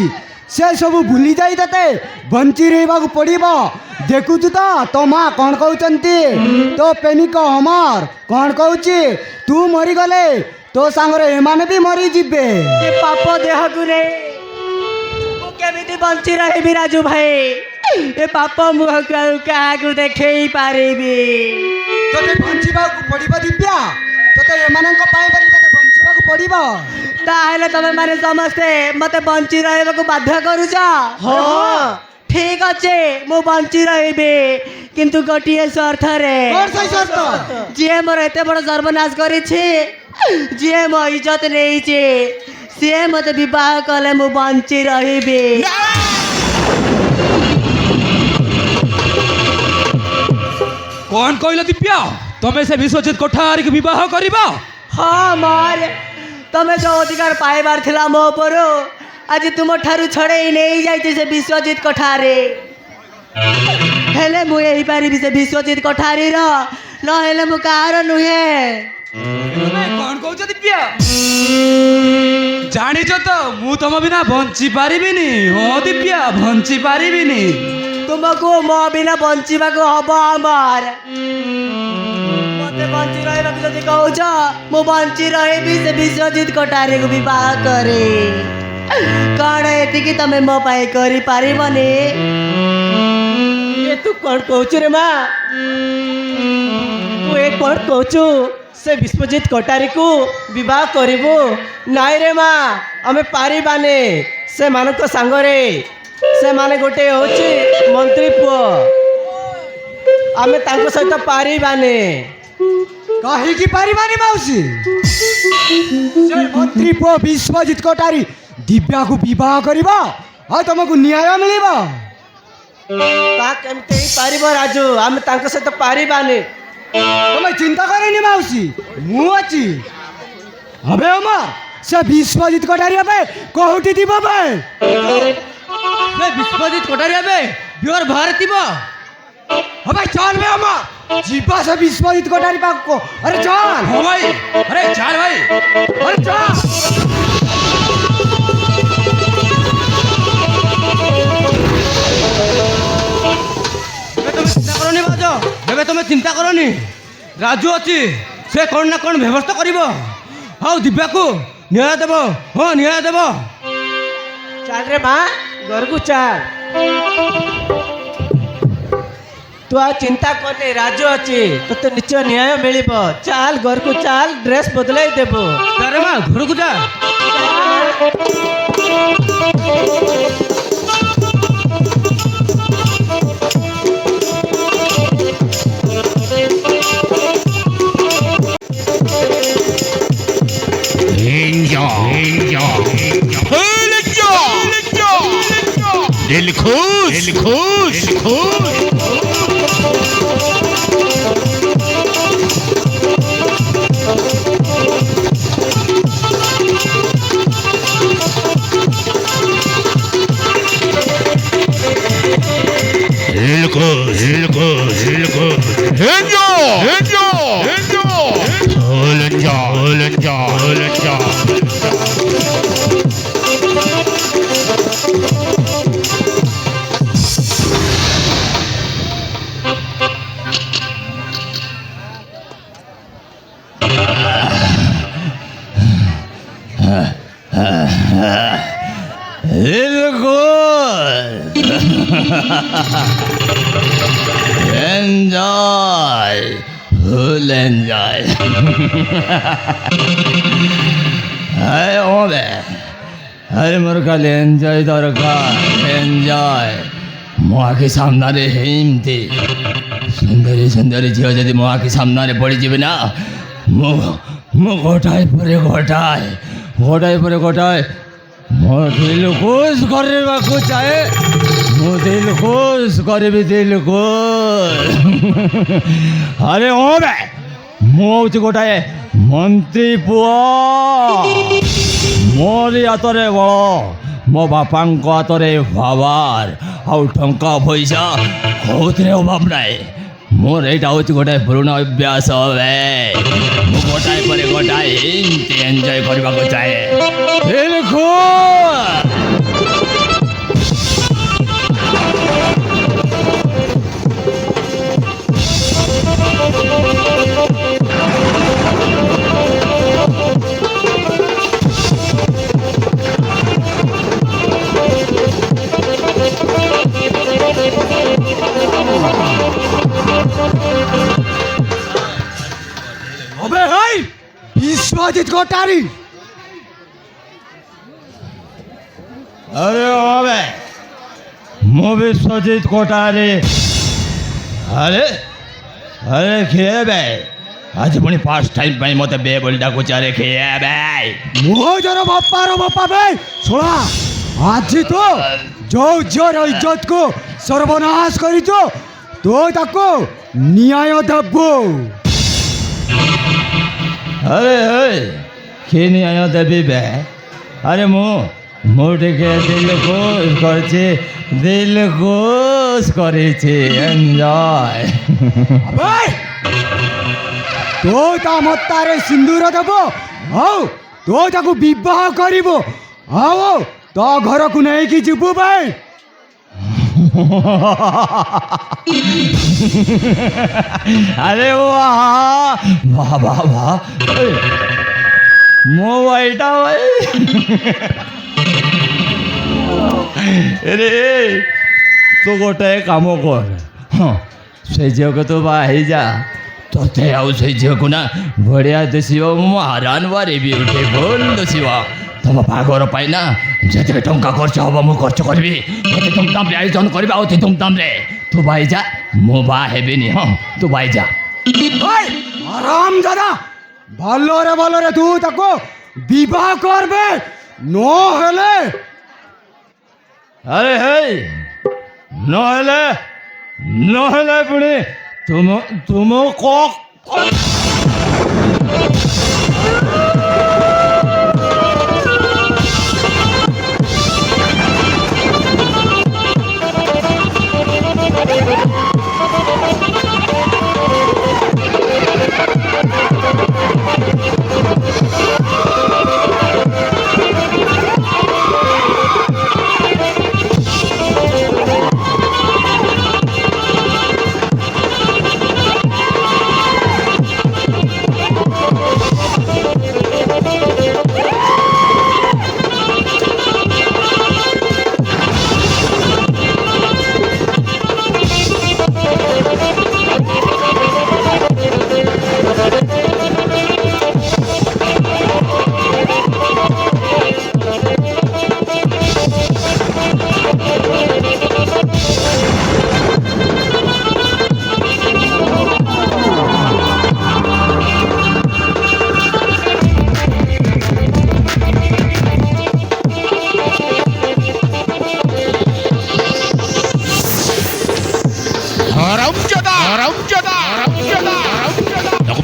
ସେ ସବୁ ଭୁଲି ଯାଇ ତତେ ବଞ୍ଚି ରହିବାକୁ ପଡ଼ିବ। ଦେଖୁଛୁ ତ ତୋ ମା କ'ଣ କହୁଛନ୍ତି? ତୋ ପ୍ରେମିକ ଅମର କ'ଣ କହୁଛି? ତୁ ମରିଗଲେ ତୋ ସାଙ୍ଗରେ ଏମାନେ ବି ମରିଯିବେ। ଏ ପାପ ଦେହକୁ ରେ ମୁଁ କେମିତି ବଞ୍ଚି ରହିବି ରାଜୁ ଭାଇ? ଏ ପାପ ମୁହଁକୁ ଆଉ କାହାକୁ ଦେଖେଇ ପାରିବି? ତତେ ବଞ୍ଚିବାକୁ ପଡ଼ିବ ଦିବ୍ୟା। ତତେ ଏମାନଙ୍କ ପାଇଁ ବୋଲି ତତେ ବଞ୍ଚିବାକୁ ପଡ଼ିବ। ତାହେଲେ ତମେ ମାନେ ସମସ୍ତେ ମତେ ବଞ୍ଚି ରହିବାକୁ ବାଧ୍ୟ କରୁଛ? ହଁ ଠିକ ଅଛି, ମୁଁ ବଞ୍ଚି ରହିବି, କିନ୍ତୁ ଗୋଟିଏ ସର୍ତ୍ତରେ। କ'ଣ ସେଇ ସର୍ତ୍ତ? ଯିଏ ମୋର ଏତେ ବଡ଼ ସର୍ବନାଶ କରିଛି, ଯିଏ ମୋ ଇଜ୍ଜତ ନେଇଛି, ସିଏ ମତେ ବିବାହ କଲେ ମୁଁ ବଞ୍ଚି ରହିବି। କ'ଣ କହିଲ ଦିବ୍ୟା? ତମେ ସେ ବିଶ୍ୱଜିତ କୋଠାରୀକୁ ବିବାହ କରିବ? ହଁ ମର, ତମେ ଯୋଉ ଅଧିକାର ପାଇବାର ଥିଲା ମୋ ଉପରୁ ଆଜି ତୁମ ଠାରୁ ଛଡ଼େଇ ନେଇଯାଇଛି ସେ ବିଶ୍ୱଜିତ କୋଠାରୀ। ହେଲେ ମୁଁ ହେଇପାରିବି ସେ ବିଶ୍ୱଜିତ କୋଠାରୀର, ନହେଲେ ମୁଁ କାହାର ନୁହେଁ। କ'ଣ କହୁଛ ଦିବ୍ୟା? ଜାଣିଛ ତ ମୁଁ ତମ ବିନା ବଞ୍ଚି ପାରିବିନି। ହଁ ଦିବ୍ୟା, ବଞ୍ଚି ପାରିବିନି। ତୁମକୁ ମୋ ବିନା ବଞ୍ଚିବାକୁ ହବ ଅମର। ମତେ ବଞ୍ଚି ରହିବାକୁ ଯଦି କହୁଛ, ମୁଁ ବଞ୍ଚି ରହିବି ସେ ବିଶ୍ୱଜିତ କୋଠାରୀକୁ ବିବାହ କରି। କ'ଣ ଏତିକି ତମେ ମୋ ପାଇଁ କରିପାରିବନି? ତୁ କ'ଣ କହୁଛୁ ରେ ମା? ତୁ ଏ କ'ଣ କହୁଛୁ? ସେ ବିଶ୍ୱଜିତ କୋଠାରୀକୁ ବିବାହ କରିବୁ? ନାଇଁ ରେ ମା, ଆମେ ପାରିବାନି ସେମାନଙ୍କ ସାଙ୍ଗରେ। ସେମାନେ ଗୋଟେ ହେଉଛି ମନ୍ତ୍ରୀ ପୁଅ, ଆମେ ତାଙ୍କ ସହିତ ପାରିବାନି। କାହିଁକି ପାରିବାନି ମାଉସୀ? ସେ ମନ୍ତ୍ରୀ ପୁଅ ବିଶ୍ୱଜିତ କୋଠାରୀ ଦିବ୍ୟାକୁ ବିବାହ କରିବ ଆଉ ତମକୁ ନ୍ୟାୟ ମିଳିବ। ତା କେମିତି ହେଇପାରିବ ରାଜୁ? ଆମେ ତାଙ୍କ ସହିତ ପାରିବାନି। ତମେ ଚିନ୍ତା କରେନି ମାଉସୀ, ମୁଁ ଅଛି। હવે ଅମର ସେ ବିଶ୍ୱଜିତ କୋଠାରୀ ଏବେ କୋଉଠି ଥିବ ବେ? ସେ ବିଶ୍ୱଜିତ କୋଠାରୀ ଏବେ ବିହାର ବାହାରେ ଥିବ। હવે ચાલ વે અમર, ଯିବା ସେ ବିଶ୍ୱଜିତ କୋଠାରୀ ପାଖକୁ। ଆରେ ଚାଲ। ହଁ ଭାଇ, ଆରେ ଚାଲ ଭାଇ। ଆରେ ଚାଲ। ଚିନ୍ତା କରନି ଭାଉଜ, ଏବେ ତମେ ଚିନ୍ତା କରନି। ରାଜୁ ଅଛି, ସେ କ'ଣ ନା କ'ଣ ବ୍ୟବସ୍ଥା କରିବ ଆଉ ଦିବ୍ୟାକୁ ନ୍ୟାୟ ଦେବ। ହଁ, ନ୍ୟାୟ ଦେବ। ଚାଲରେ ମା, ଘରକୁ ଚାଲ। ତୁ ଆଉ ଚିନ୍ତା କରନି, ରାଜୁ ଅଛି, ତୋତେ ନିଶ୍ଚୟ ନ୍ୟାୟ ମିଳିବ। ଚାଲ ଘରକୁ ଚାଲ, ଡ୍ରେସ୍ ବଦଳାଇ ଦେବୁ। ଚାଲେ ମା, ଘରକୁ ଯା। दिल खुश, दिल खुश, दिल खुश। दिल खुश, दिल खुश, दिल खुश। Enjoy, enjoy, enjoy. All enjoy, all enjoy, all enjoy. Enjoy, full enjoy. Hey, obe. अरे मोर खाली एंजॉय दरकार, एंजॉय। ମୋ ଆଖି ସାମ୍ନାରେ ଏମିତି ସୁନ୍ଦରୀ ସୁନ୍ଦରୀ ଝିଅ ଯଦି ମୋ ଆଖି ସାମ୍ନାରେ ପଡ଼ିଯିବେ ନା, ମୁଁ ଗୋଟାଏ ପରେ ଗୋଟାଏ ମୋ ଦିଲ ଖୁସ୍ କରିବାକୁ ଚାହେଁ। ମୁଁ ଦିଲ ଖୁସ୍ କରିବି, ଦିଲ ଖୁସ୍। ଆରେ ହଁ ବେ, ମୁଁ ହେଉଛି ଗୋଟାଏ ମନ୍ତ୍ରୀ ପୁଅ। ମୋରି ହାତରେ ବଳ, ମୋ ବାପାଙ୍କ ହାତରେ ପାୱାର ଆଉ ଟଙ୍କା ପଇସା କୋଉଥିରେ ଅଭାବ ନାହିଁ। ମୋର ଏଇଟା ହେଉଛି ଗୋଟାଏ ପୁରୁଣା ଅଭ୍ୟାସ। ମୁଁ ଗୋଟାଏ ପରେ ଗୋଟାଏ ଏମିତି ଏନ୍ଜୟ କରିବାକୁ ଚାହେଁ। अबे हाय विश्वजीत कोठारी। अरे ओबे ମୁଁ ବିଶ୍ୱଜିତ କୋଠାରୀ। ଆରେ ଆରେ କିଏ ବେ? ଆଜି ପୁଣି ଫାର୍ଷ୍ଟ ଟାଇମ୍ ପାଇଁ ମୋତେ ବେ ବୋଲି ଡାକୁଛି। ଆରେ କିଏ ବେ? मोजर बापार बापा बे छोड़ा आज तो जो जोर इज्जत को सर्वनाश करी तो ताको न्याय देबो। अरे कि न्याय देवी बे? अरे মোটকে দিলখুশ করেছে, দিলখুশ করেছে, এনজয়। ଭାଇ ତୋ ତା ମତାରେ ସିନ୍ଦୁର ଦେବ ଆଉ ତୋ ତାକୁ ବିବାହ କରିବ ଆଉ ତୋ ଘରକୁ ନେଇକି ଯିବୁ ଭାଇ। अरे वाह वाह वाह वाह ମୋ ଭାଇଟା ଭାଇ ରେ ତୁ ଗୋଟେ କାମ କର, ହଁ ସେ ଝିଅକୁ ତୁ ବାହା ହେଇଯା, ତୋତେ ଆଉ ସେ ଝିଅକୁ ନା ବଢ଼ିଆ ଦିଶିବ, ମହାରାନ ବାରେ ବିୟୁଟିଫୁଲ୍ ଦିଶିବ। ତମ ବାହାଘର ପାଇଁ ନା ଯେତେ ଟଙ୍କା ଖର୍ଚ୍ଚ ହେବ ମୁଁ ଖର୍ଚ୍ଚ କରିବି, ଏତେ ଧୁମଧାମରେ ଆୟୋଜନ କରିବି, ଆଉ ଏତେ ଧୁମଧାମରେ ତୁ ବାହା ହେଇଯା, ମୁଁ ବାହା ହେବିନି। ହଁ ତୁ ବାହା ହେଇଯା। ভাই আরাম দাদা ভলরে তু তাকে বিবাহ করবে নহলে আরে হেই নহলে নহলে পুଣି ତୁମ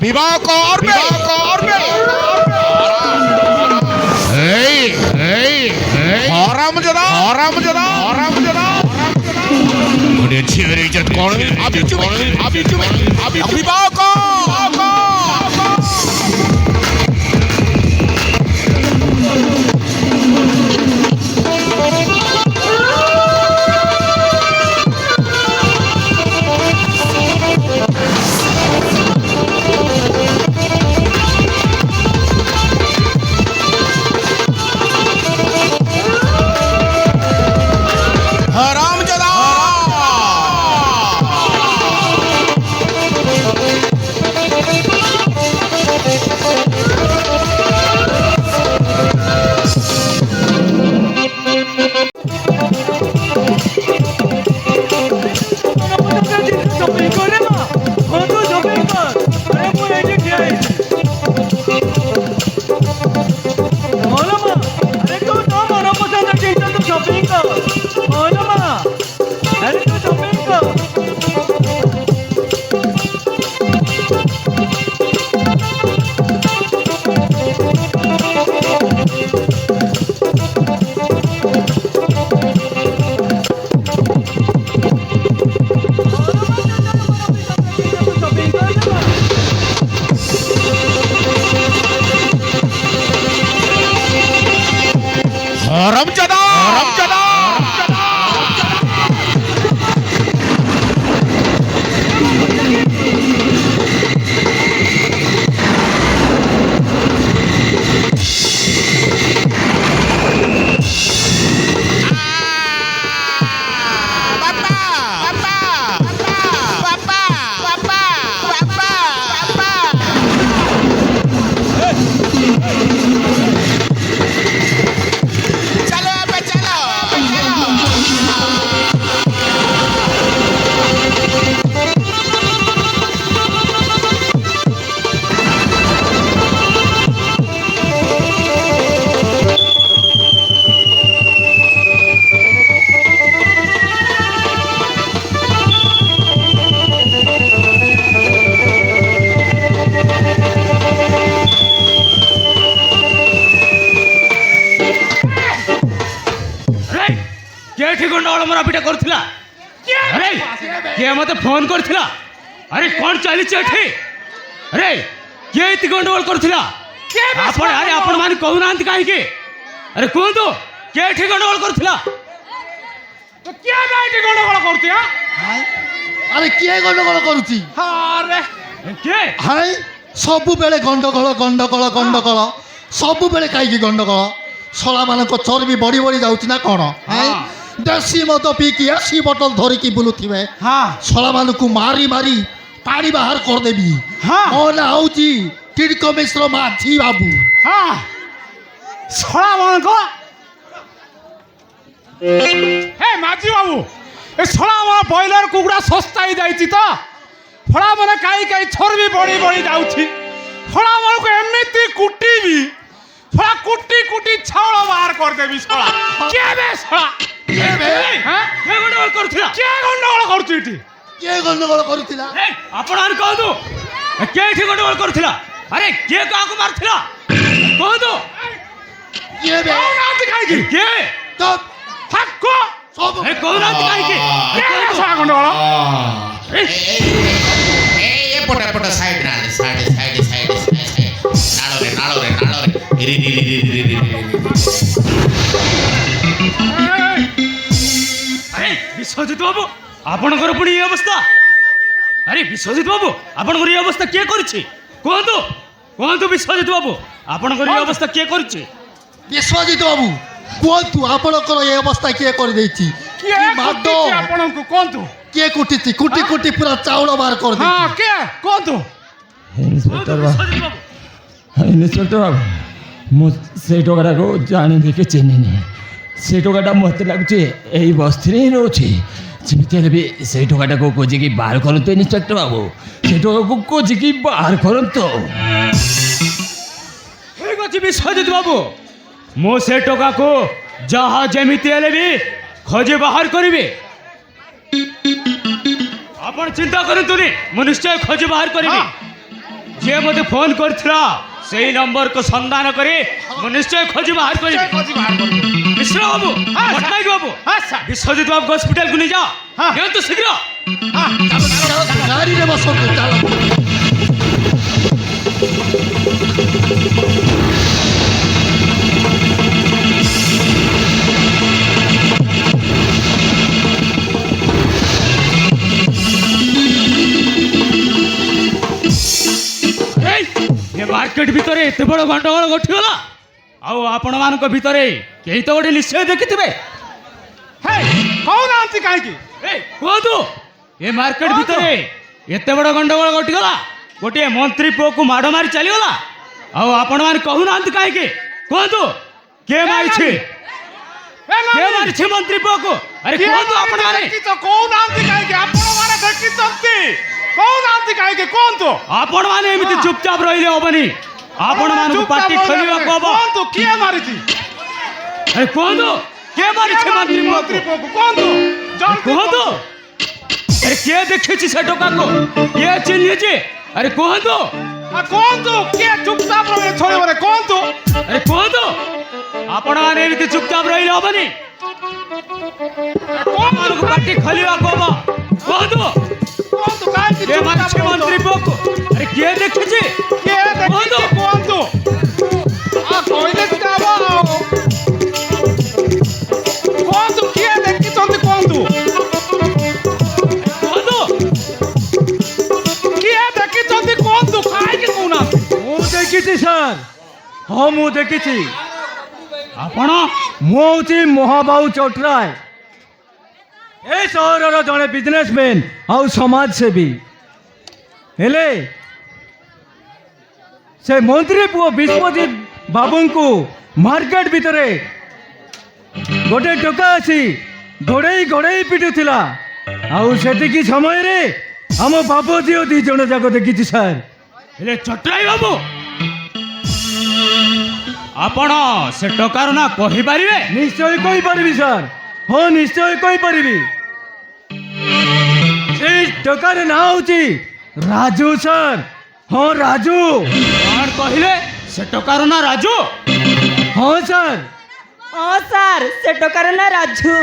বিবাহ করবে হারামজাদা হারামজাদা হারামজাদা ছেড়ে ইজ্জত কর আমি বিবাহ কর হারামজাদা হারামজাদা কেଠି গন্ডগোଳ ମରାପିଟା କରୁଥିଲା? ଆରେ କିଏ ମୋତେ ଫୋନ୍ କରିଥିଲା? ଆରେ କ'ଣ ଚାଲିଛି ଏଠି? ଆରେ କିଏ ଏତେ ଗଣ୍ଡଗୋଳ କରୁଥିଲା? ଆପଣମାନେ କହୁନାହାନ୍ତି କାହିଁକି? ଆରେ କୁହନ୍ତୁ କିଏ ଏଠି ଗଣ୍ଡଗୋଳ କରୁଥିଲା? କିଏ ଏଠି ଗଣ୍ଡଗୋଳ କରୁଛି? ଆରେ କିଏ ଗଣ୍ଡଗୋଳ କରୁଛି? କିଏ? ହାଇ ସବୁବେଳେ ଗଣ୍ଡଗୋଳ ଗଣ୍ଡଗୋଳ ଗଣ୍ଡଗୋଳ ସବୁବେଳେ କାହିଁକି ଗଣ୍ଡଗୋଳ? ଶଳାମାନଙ୍କ ଚର୍ବି ବଢ଼ି ବଢ଼ି ଯାଉଛି ନା କ'ଣ? ଦେଶୀ ମଦ ପିଇକି ଏସି ବୋଟଲ ଧରିକି ବୁଲୁଥିବେ। ଶଳାମାନଙ୍କୁ ମାରି ମାରି ପାଣି ବାହାର କରିଦେବି। ମୋ ନାଁ ହେଉଛି ଟିଡିକ ମିଶ୍ର ମାଝି ବାବୁ। ଶଳାମାନଙ୍କ ହେ ମାଝି ବାବୁ, ଏ ଶଳାମାନ ବ୍ରଏଲର କୁକୁଡ଼ା ଶସ୍ତା ହେଇଯାଇଛି ତ। ଫଳାମାନେ କାହିଁ କାହିଁ ଚର୍ବି ବଢ଼ି ବଢ଼ି ଯାଉଛି। ଫଳାମାନଙ୍କୁ ଏମିତି କୁଟିବି, ଫଳା କୁଟି କୁଟି ଚାଉଳ ବାହାର କରିଦେବି। ଶଳା କେବେ ଶଳା କିଏ ଗଣ୍ଡଗୋଳ କରୁଥିଲା? କିଏ ଗଣ୍ଡଗୋଳ କରୁଛି ଏଠି? କିଏ ଗଣ୍ଡଗୋଳ କରୁଥିଲା? ଆପଣମାନେ କୁହନ୍ତୁ କିଏ ଏଠି ଗଣ୍ଡଗୋଳ କରୁଥିଲା? ଆରେ କିଏ କାହାକୁ ମାରୁଥିଲା? କୁହନ୍ତୁ କିଏ ବେ? କହୁନାହାନ୍ତି କାହିଁକି? କିଏ? ତ ଥାକ ସବୁ କହୁନାହାନ୍ତି କାହିଁକି? କିଏ ଶଳା ଗଣ୍ଡଗୋଳ? ଏପଟ ସାଇଡ୍ ନାଳରେ ଆରେ ବିଶ୍ୱଜିତ ବାବୁ, ଆପଣଙ୍କର ପୁଣି ଏ ଅବସ୍ଥା? ଆରେ ବିଶ୍ୱଜିତ ବାବୁ, ଆପଣଙ୍କର ଏ ଅବସ୍ଥା କିଏ କରିଛି? କୁହନ୍ତୁ କୁହନ୍ତୁ ବିଶ୍ୱଜିତ ବାବୁ, ଆପଣଙ୍କର ଏ ଅବସ୍ଥା କିଏ କରିଛି? ବିଶ୍ୱଜିତ ବାବୁ କୁହନ୍ତୁ ଆପଣଙ୍କର ଏ ଅବସ୍ଥା କିଏ କରିଦେଇଛି? କିଏ ମାଡ କୁଟିଛି ଆପଣଙ୍କୁ କୁହନ୍ତୁ? କିଏ କୁଟିଛି? କୁଟି କୁଟି ପୁରା ଚାଉଳ ବାହାର କରିଦେଇଛି। ହଁ କିଏ କୁହନ୍ତୁ? ବିଶ୍ୱଜିତ ବାବୁ, ଇନ୍ସପେକ୍ଟର ବାବୁ, ମୁଁ ସେଇ ଟୋକାଟାକୁ ଜାଣିନି କି ଚିହ୍ନିନି। ସେଇ ଟୋକାଟା ମୋତେ ଲାଗୁଛି ଏଇ ବସ୍ତିରେ ହିଁ ରହୁଛି। ଯେମିତି ହେଲେ ବି ସେଇ ଟୋକାଟାକୁ ଖୋଜିକି ବାହାର କରନ୍ତୁ ଇନ୍ସପେକ୍ଟର ବାବୁ। ସେଇ ଟୋକାକୁ ଖୋଜିକି ବାହାର କରନ୍ତୁ। ଠିକ ଅଛି ବିଶ୍ୱଜିତ ବାବୁ, ମୁଁ ସେ ଟୋକାକୁ ଯାହା ଯେମିତି ହେଲେ ବି ଖୋଜି ବାହାର କରିବି। ଆପଣ ଚିନ୍ତା କରନ୍ତୁନି, ମୁଁ ନିଶ୍ଚୟ ଖୋଜି ବାହାର କରିବି। ଯିଏ ମୋତେ ଫୋନ୍ କରିଥିଲା ସେଇ ନମ୍ବରକୁ ସନ୍ଧାନ କରି ମୁଁ ନିଶ୍ଚୟ ଖୋଜି ବାହାର କରିବି। ମିଶ୍ର ବାବୁ, ପଟ୍ଟନାୟକ ବାବୁ, ବିଶ୍ୱଜିତ ବାବୁକୁ ହସ୍ପିଟାଲକୁ ନେଇଯାଅ। ନିଅନ୍ତୁ ଶୀଘ୍ର। ଗାଡ଼ିରେ ବସନ୍ତୁ ଚାଲ। ମାର୍କେଟ ଭିତରେ ଏତେ ବଡ଼ ଗଣ୍ଡଗୋଳ ଘଟିଗଲା, ଆଉ ଆପଣମାନଙ୍କ ଭିତରେ କେହି ତ ଗୋଟେ ନିଶ୍ଚୟ ଦେଖିଥିବେ। କହୁନାହାନ୍ତି କାହିଁକି? କୁହନ୍ତୁ ଏ ମାର୍କେଟ ଭିତରେ ଏତେ ବଡ଼ ଗଣ୍ଡଗୋଳ ଘଟିଗଲା, ଗୋଟିଏ ମନ୍ତ୍ରୀ ପୁଅକୁ ମାଡ଼ ମାରି ଚାଲିଗଲା, ଆଉ ଆପଣମାନେ କହୁନାହାନ୍ତି କାହିଁକି? କୁହନ୍ତୁ କିଏ ମାରିଛି? କିଏ ମାରିଛି ମନ୍ତ୍ରୀ ପୁଅକୁ? ଆରେ କୁହନ୍ତୁ ଆପଣମାନେ। କହୁନାହାନ୍ତି କାହିଁକି? ଆପଣମାନେ ଦେଖିଛନ୍ତି, କହୁନାହାନ୍ତି କାହିଁକି? କୁହନ୍ତୁ। ଆପଣମାନେ ଏମିତି ଚୁପଚାପ ରହିଲେ ହବନି, ଆପଣମାନଙ୍କୁ ପାଟି ଖୋଲିବାକୁ ହବ। କୁହନ୍ତୁ କିଏ ମାରିଛି? ଆରେ କୁହନ୍ତୁ କିଏ ମାରିଛି ମନ୍ତ୍ରୀ ପୁଅକୁ? କୁହନ୍ତୁ କୁହନ୍ତୁ। ଆରେ କିଏ ଦେଖିଛି ସେ ଟୋକାକୁ? କିଏ ଚିହ୍ନିଛି? ଆରେ କୁହନ୍ତୁ। କୁହନ୍ତୁ କିଏ? ଚୁପଚାପ ରହିଲେ ଛଳିବରେ କୁହନ୍ତୁ। ଆରେ କୁହନ୍ତୁ। ଆପଣମାନେ ଏମିତି ଚୁପଚାପ ରହିଲେ ହବନି, ଆପଣଙ୍କୁ ପାଟି ଖୋଲିବାକୁ ହବ। କୁହନ୍ତୁ କୁହନ୍ତୁ କାହିଁକି? କିଏ ମାରିଛି ମନ୍ତ୍ରୀ ପୁଅକୁ? ଆରେ କିଏ ଦେଖିଛି? କିଏ ଦେଖିଛି? କୁହନ୍ତୁ। କହିଲେ କୁହନ୍ତୁ କିଏ ଦେଖିଛନ୍ତି? କୁହନ୍ତୁ କୁହନ୍ତୁ କିଏ ଦେଖିଛନ୍ତି? କୁହନ୍ତୁ କାହିଁକି କହୁନାହାନ୍ତି? ମୁଁ ଦେଖିଛି ସାର୍। ହଁ ମୁଁ ଦେଖିଛି। ଆପଣ? ମୁଁ ହେଉଛି ମହାବାହୁ ଚଟରାୟ, ଏ ସହରର ଜଣେ ବିଜନେସମ୍ୟାନ୍ ଆଉ ସମାଜସେବୀ। ହେଲେ ସେ ମନ୍ତ୍ରୀ ପୁଅ ବିଶ୍ୱଜିତ ବାବୁଙ୍କୁ ମାର୍କେଟ ଭିତରେ ଗୋଟେ ଟୋକା ଆସି ଗୋଡ଼େଇ ଗୋଡ଼େଇ ପିଟୁଥିଲା, ଆଉ ସେତିକି ସମୟରେ ଆମ ବାପ ଝିଅ 2 ଜଣ ଯାକ ଦେଖିଛି ସାର୍। ହେଲେ ଚଟରାଇ ବାବୁ, ଆପଣ ସେ ଟୋକାର ନା କହିପାରିବେ? ନିଶ୍ଚୟ କହିପାରିବି ସାର୍। ହଁ ନିଶ୍ଚୟ କହିପାରିବି। ସେଇ ଟୋକାର ନାଁ ହେଉଛି ରାଜୁ ସାର୍। ହଁ ରାଜୁ। କ'ଣ କହିଲେ? ସେ ଟୋକାର ନା ରାଜୁ? ହଁ ସାର୍। ହଁ ସାର୍, ସେ ଟୋକାର ନା ରାଜୁ।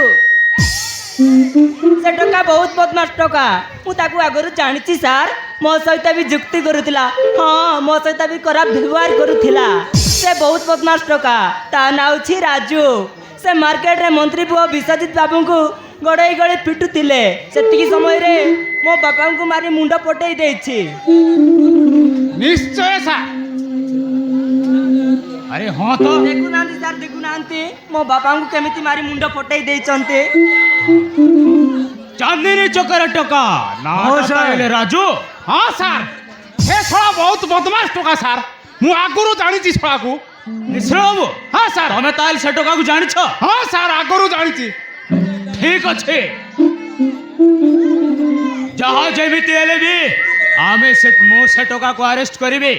से टोका बहुत बदमाश टोका मु ताकू आगରୁ ଜାଣିଛି ସାର୍ ମୋ ସହିତ ବି ଯୁକ୍ତି କରୁଥିଲା ହଁ ମୋ ସହିତ ବି ଖରାପ ବ୍ୟବହାର କରୁଥିଲା ସେ ବହୁତ ବଦମାଶ ଟୋକା ତା ନାଁ ହେଉଛି ରାଜୁ ସେ ମାର୍କେଟରେ ମନ୍ତ୍ରୀ ପୁଅ ବିଶ୍ୱଜିତ ବାବୁଙ୍କୁ ଗଡ଼େଇ ଗଡ଼େଇ ପିଟୁଥିଲେ ସେତିକି ସମୟରେ ମୋ ବାପାଙ୍କୁ ମାରି ମୁଣ୍ଡ ପଟେଇ ଦେଇଛି ନିଶ୍ଚୟ ସାର୍ ଆରେ ହଁ ତ ଦେଖୁନାହାନ୍ତି ସାର୍ ଦେଖୁନାହାନ୍ତି ମୋ ବାପାଙ୍କୁ କେମିତି ମାରି ମୁଣ୍ଡ ପଟେଇ ଦେଇଛନ୍ତି ଚାନ୍ଦିନୀ ଚକର ଟୋକା ନା ସାର୍। ରାଜୁ ହଁ ସାର୍ ସେ ଶଳା ବହୁତ ବଦମାସ ଟୋକା ସାର୍ ମୁଁ ଆଗରୁ ଜାଣିଛି ଶଳାକୁ ମିଶ୍ର ବାବୁ ହଁ ସାର୍ ତମେ ତାହେଲେ ସେ ଟୋକାକୁ ଜାଣିଛ ହଁ ସାର୍ ଆଗରୁ ଜାଣିଛି ଠିକ ଅଛି ଯାହା ଯେମିତି ହେଲେ ବି ମୁଁ ସେ ଟୋକାକୁ ଆରେଷ୍ଟ କରିବି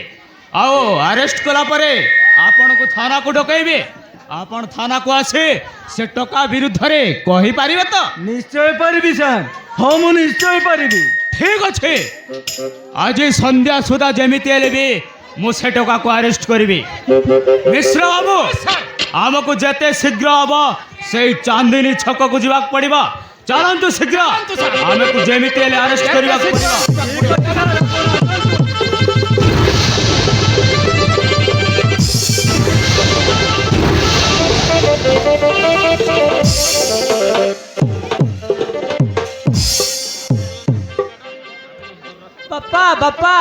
ଆଉ ଆରେଷ୍ଟ କଲା ପରେ ଆପଣଙ୍କୁ ଥାନାକୁ ଡକାଇବି ଆପଣ ଥାନାକୁ ଆସି ସେ ଟୋକା ବିରୁଦ୍ଧରେ କହିପାରିବେ ତ ନିଶ୍ଚୟ ପାରିବି ସାର୍ ହଁ ମୁଁ ନିଶ୍ଚୟ ପାରିବି ଠିକ ଅଛି ଆଜି ସନ୍ଧ୍ୟା ସୁଦ୍ଧା ଯେମିତି ହେଲେ ବି ମୁଁ ସେ ଟୋକାକୁ ଆରେଷ୍ଟ କରିବି ମିଶ୍ର ବାବୁ ଆମକୁ ଯେତେ ଶୀଘ୍ର ହବ ସେଇ ଚାନ୍ଦିନୀ ଛକକୁ ଯିବାକୁ ପଡ଼ିବ ଚାଲନ୍ତୁ ଶୀଘ୍ର ଆମକୁ ଯେମିତି ହେଲେ ଆରେଷ୍ଟ କରିବାକୁ ପଡ଼ିବ ବାପା ବାପା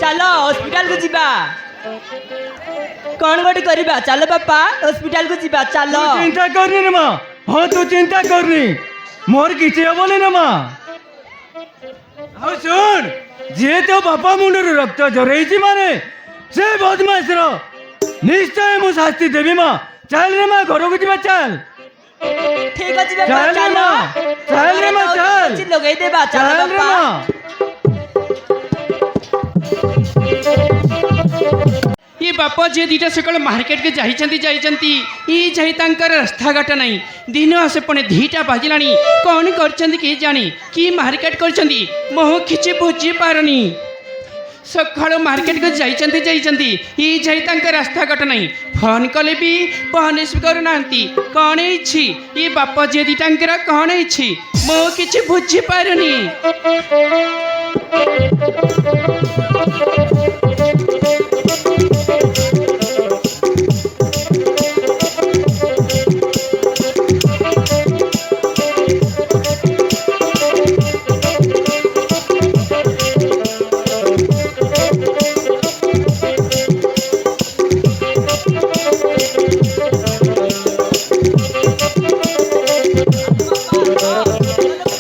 ଚାଲ ହସ୍ପିଟାଲକୁ ଯିବା କ'ଣ ଗୋଟେ କରିବା ଚାଲ ବାପା ହସ୍ପିଟାଲକୁ ଯିବା ଚାଲ ଚିନ୍ତା କରନି ରେ ମା ହଁ ତୁ ଚିନ୍ତା କରନି ମୋର କିଛି ହବନି ନା ମା ଆଉ ଶୁଣ ଯିଏ ତୋ ବାପା ମୁଣ୍ଡରୁ ରକ୍ତ ଝରେଇଛି ମାନେ ସେ ବଦମାସର ନିଶ୍ଚୟ ମୁଁ ଶାସ୍ତି ଦେବି ମା ଚାଲ ରେ ମା ଘରକୁ ଯିବା ଚାଲ ଠିକ ଅଛି ବାପା ଚାଲ ରେ ଚାଲ ମା ଚାଲ ରେ ମା ଚାଲ ଲଗେଇଦେବା ଚାଲ ଚାଲ ରେ ବାପା ମା ये बापा जे दीटा सकाल मार्केट के जाइछंती ई जाई तांकर रास्ता घाट नहीं दिन आसे पने धीटा बाजिलानी कौन करछंती के जानी की मार्केट करछंती मोह किछि बुझी पारनी सकाल मार्केट के जाइछंती ई जाई तांकर रास्ता घाट नहीं फोन कले भी पहनेस करू नांती कौन इछि ये बापा जे दीटांकर कौन इछि मोह किछि बुझी पारनी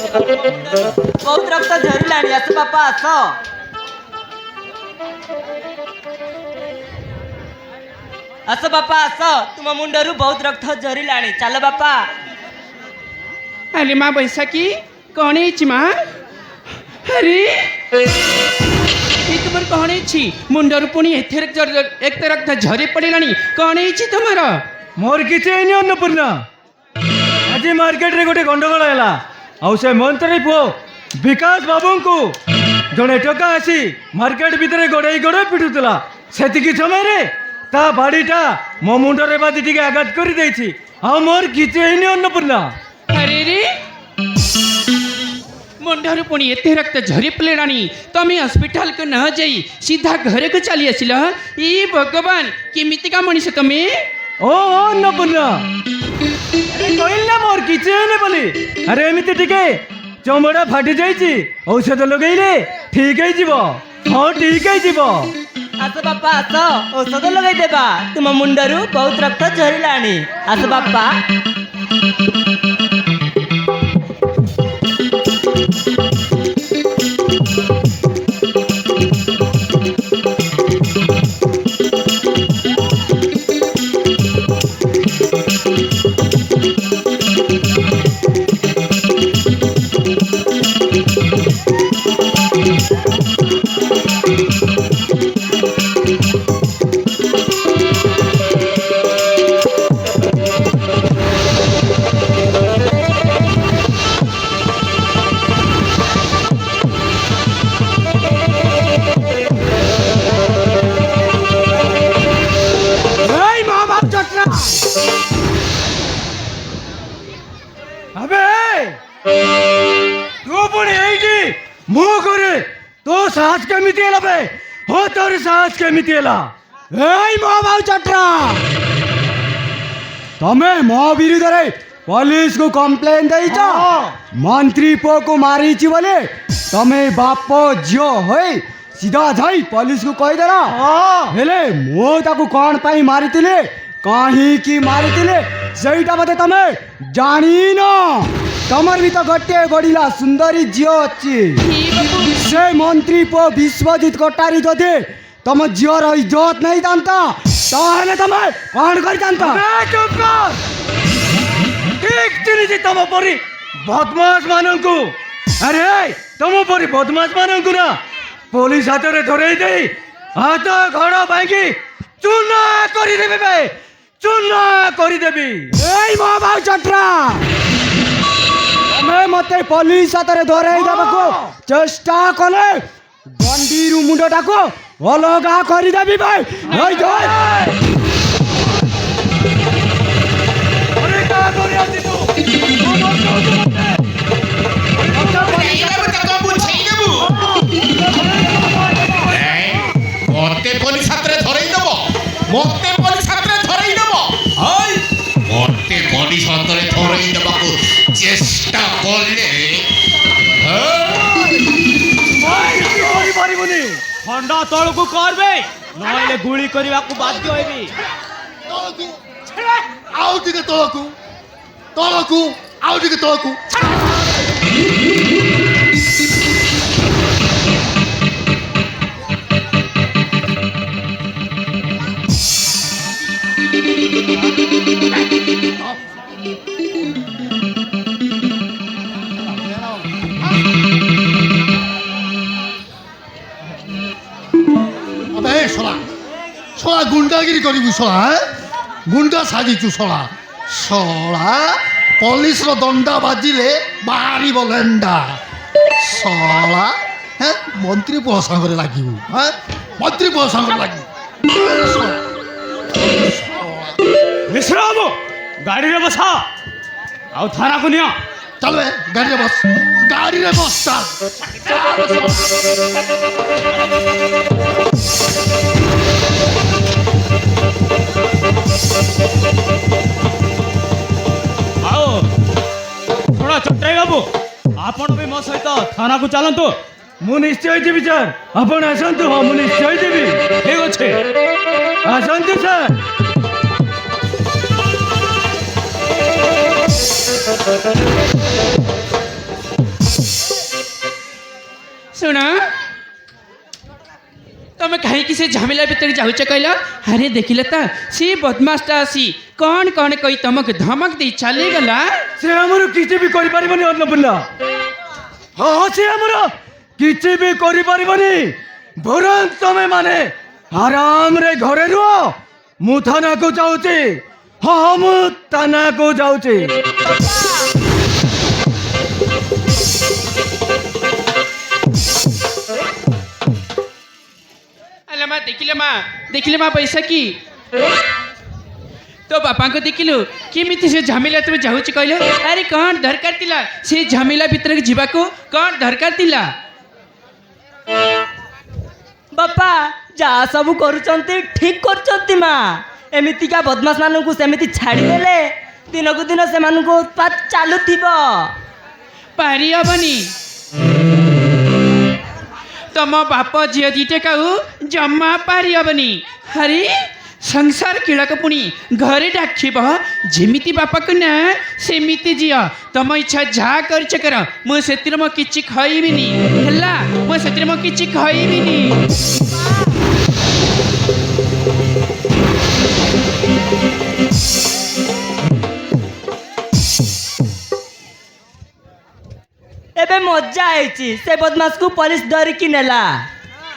ବହୁତ ରକ୍ତ ଝରିଲାଣି ଆସ ବାପା ଆସ ଆସ ବାପା ଆସ ତୁମ ମୁଣ୍ଡରୁ ବହୁତ ରକ୍ତ ଝରିଲାଣି ଚାଲ ବାପା अरे माँ बैसाखी कौन है माँ अरे ये तुम कौन है मुंडर पुणी एक तरफ झरी पड़ानी कौन है तुमार ମୋର କିଛି ହେଇନି ଅନ୍ନପୂର୍ଣ୍ଣା ଆଜି ମାର୍କେଟରେ ଗୋଟେ ଗଣ୍ଡଗୋଳ ହେଲା ଆଉ ସେ ମନ୍ତ୍ରୀ ପୁଅ ବିକାଶ ବାବୁଙ୍କୁ ଜଣେ ଟୋକା ଆସି ମାର୍କେଟ ଭିତରେ ଗଡ଼େଇ ଗଡ଼େଇ ପିଟୁଥିଲା ସେତିକି ସମୟରେ ତା ବାଡ଼ିଟା ମୋ ମୁଣ୍ଡରେ ବାଜି ଟିକେ ଆଘାତ କରିଦେଇଛି ଆଉ ମୋର କିଛି ହେଇନି ଅନ୍ନପୂର୍ଣ୍ଣା अरे रे मुंडर पुणी एत रक्त झरी पड़ानी तमें हॉस्पिटल को न जाई सीधा घर को चली आसिल ये भगवान केमितिका मनीष तमें ଓ ଅନ୍ନପୂର୍ଣ୍ଣା ଆରେ କହିଲି ନା ମୋର କିଛି ହେଇନି ବୋଲି ଆରେ ଏମିତି ଟିକେ ଚମଡ଼ା ଫାଟି ଯାଇଛି ଔଷଧ ଲଗେଇଲେ ଠିକ ହେଇଯିବ ହଁ ଠିକ ହେଇଯିବ ଆସ ବାପା ଆସ ଔଷଧ ଲଗାଇଦେବା ତୁମ ମୁଣ୍ଡରୁ ବହୁତ ରକ୍ତ ଝରିଲାଣି ଆସ ବାପା ମୋ ଘରେ ତୋ ସାହସ କେମିତି ହେଲା ବେ? ହଁ ତୋର ସାହସ କେମିତି ହେଲା? ଏଇ ମୋ ବାବୁ ଚଟ୍ରା, ତମେ ମୋ ବିରୁଦ୍ଧରେ पुलिस को कंप्लेन देइछ मंत्री पो को मारिछि बोले तमे बाप झियो होई सीधा जाई पुलिस को कहि देला हेले मो ताको कोन पाई मारितिले काहे की मारितिले सेइटा मते तमे जानी न तमर भी तो गट्टे बडिला सुंदरी झियो अछि से मंत्री पो विश्वजित कोटारी जदे तम झियो रो इज्जत नहीं जानता ताहले तमे कोन करि जानता चुप कर ठीक चिन्हिछि तम परी बदमाश मानंकु अरे तम परी बदमाश मानंकु ना पुलिस हाथ धरे दे हाथ घड़ भांगी चूना करी देबे बे चूना करी देबी एई मो बाऊ चट्रा तमे मते पुलिस हाथ धरे देबको चेष्टा कले गंडीरु मुंडटाको अलगा करी देबी भाई ओइ जय মতে পুলিশ হাতে ধরেই দেব মতে পুলিশ হাতে ধরেই দেব মতে পুলিশ হাতে ধরেই দেବାକୁ চেষ্টা করলে খন্ডা তলকু করবে নইলে গুলি করিବାକୁ বাধ্য হইবি ଆଉ ଟିକେ ତଳକୁ ତଳକୁ ଆଉ ଟିକେ ତଳକୁ अबे सोला सोला गुंडागिरी करिबु सोला गुंडा साजिचु सोला सोला पुलिस रो दंडा बाजिले बाहरी लेंडा सोला हैं मंत्री पुआ संगरे लागिबु हैं मंत्री पुआ संगरे लागिबु विश्राम गाड़ी रे बसा आउ थाना को निया चल बे गाड़ी रे बस आओ थोड़ा चट्टाई बाबू आपण भी मो सहित थाना को चलंतु मु निश्चय जीवी सर आपण आसंतु हां मु निश्चय जीवी ठीक अछि आसंतु सर सुना तमे कहीं से झमेला भीतर जाऊच कहला अरे देखिले ता सी बदमाशटा आसी कौन कौन कही तमक धमक दे चली गला से हमरो किछि भी करि परिबनी अन्नपूर्णा हां से हमरो किछि भी करि परिबनी भरन तमे माने आराम रे घरे रुओ मु थाना को जाउची हां मु थाना को जाउची देखिले माँ पैसा की तो बापा को देखिलु केमिति से झमेला तुम जाऊच कहले अरे कौन दरकार तिला से झमेला भीतर के जीवा को कौन दरकार तिला बापा जा सब करुचंती ठीक करुचंती माँ एमितिका बदमाश मानू सेमिति छाड़ी देले दिन को दिन से मानू उत्पात चालू थिबो पारी हबनी तम बाप झील दीटे कहू जमा पारी हबनी हरी संसार किड़क पुणी घरे डाक जेमिति बापा को ना सेमिति झील तम इच्छा जहाँ कर मुझे मो किछि खइबिनी हला मुझे मो किछि खइबिनी एबे मजा आईची से बदमाश को पुलिस धरिकी नेला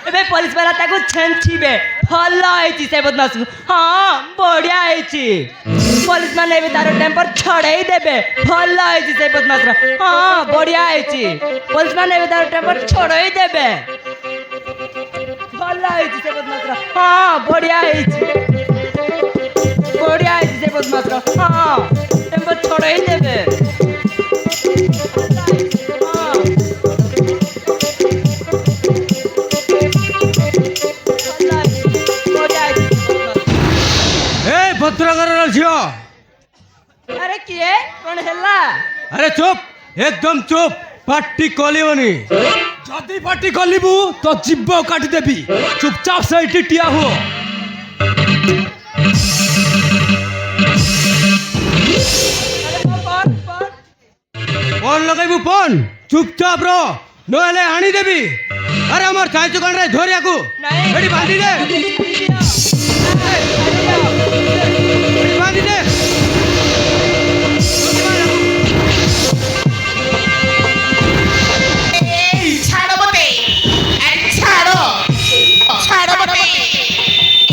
एबे पुलिस वाला ताको छेंछिबे भल आईची से बदमाश को हां बढ़िया आईची पुलिस माने एबे तारो टेम्पर छड़ाई देबे भल आईची से बदमाश हां बढ़िया आईची पुलिस माने एबे तारो टेम्पर छड़ाई देबे भल आईची से बदमाश हां बढ़िया आईची से बदमाश हां टेम्पर छड़ाई देबे ଆରେ କିଏ କ'ଣ ହେଲା? আরে চুপ একদম চুপ পাটি কলিবনি যদি পাটি কলিবু তো জিব্ব কাটি দেবি চুপচাপ সেইটি টিয়া হুও ফোন লগাইবু ফোন চুপচাপ র নইলে আনি দেবি আরে আমার চাই দোকান রে ধরিয়াকু এডি বাঁধি দে এডি বাঁধি দে এই ছাড়ো মতে আরে ছাড়ো ছাড়ো মতে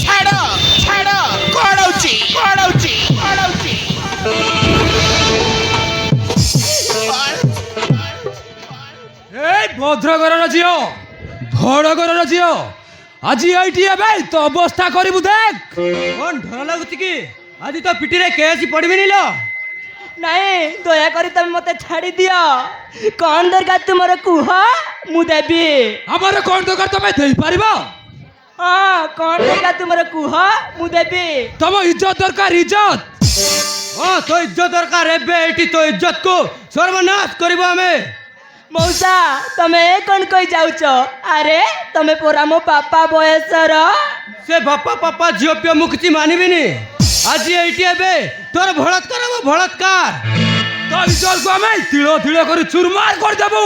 ছাড়ো ছাড়ো কড়াউচি কড়াউচি কড়াউচি এই ভদ্রগরর ঝিও ভড়গরর ঝিও আজি এইটি এবে তো অবস্থা করিবু দেখ কোন ঢল লাগুছি কি আজি তো পিটিরে কেস পড়বি নিল ନାଇଁ ଦୟାକରି ତମେ ମତେ ଛାଡ଼ି ଦିଅ କ'ଣ ଦରକାର ତୁମର କୁହ ମୁଁ ଦେବି। আমার কোন দরকার তুমি দেই পারিব ହଁ କ'ଣ ଦରକାର ତୁମର କୁହ ମୁଁ ଦେବି। তম ইজ্জত দরকার ইজ্জত ও তো ইজ্জত দরকার এবে এইটি তো ইজ্জত কো সর্বনাশ করিব আমি ମଉସା ତମେ କ'ଣ କହି ଯାଉଛ? ଆରେ ତମେ ପରା ମୋ ବାପା ବୟସର। সে বাপা পাপা ঝিও পিও মু কিছু মানিবিনি আজি এইটি এবে তোর বলাৎকার হব বলাৎকার তো ইজ্জত কো আমি তিল তিল করে চুরমার করে দেবু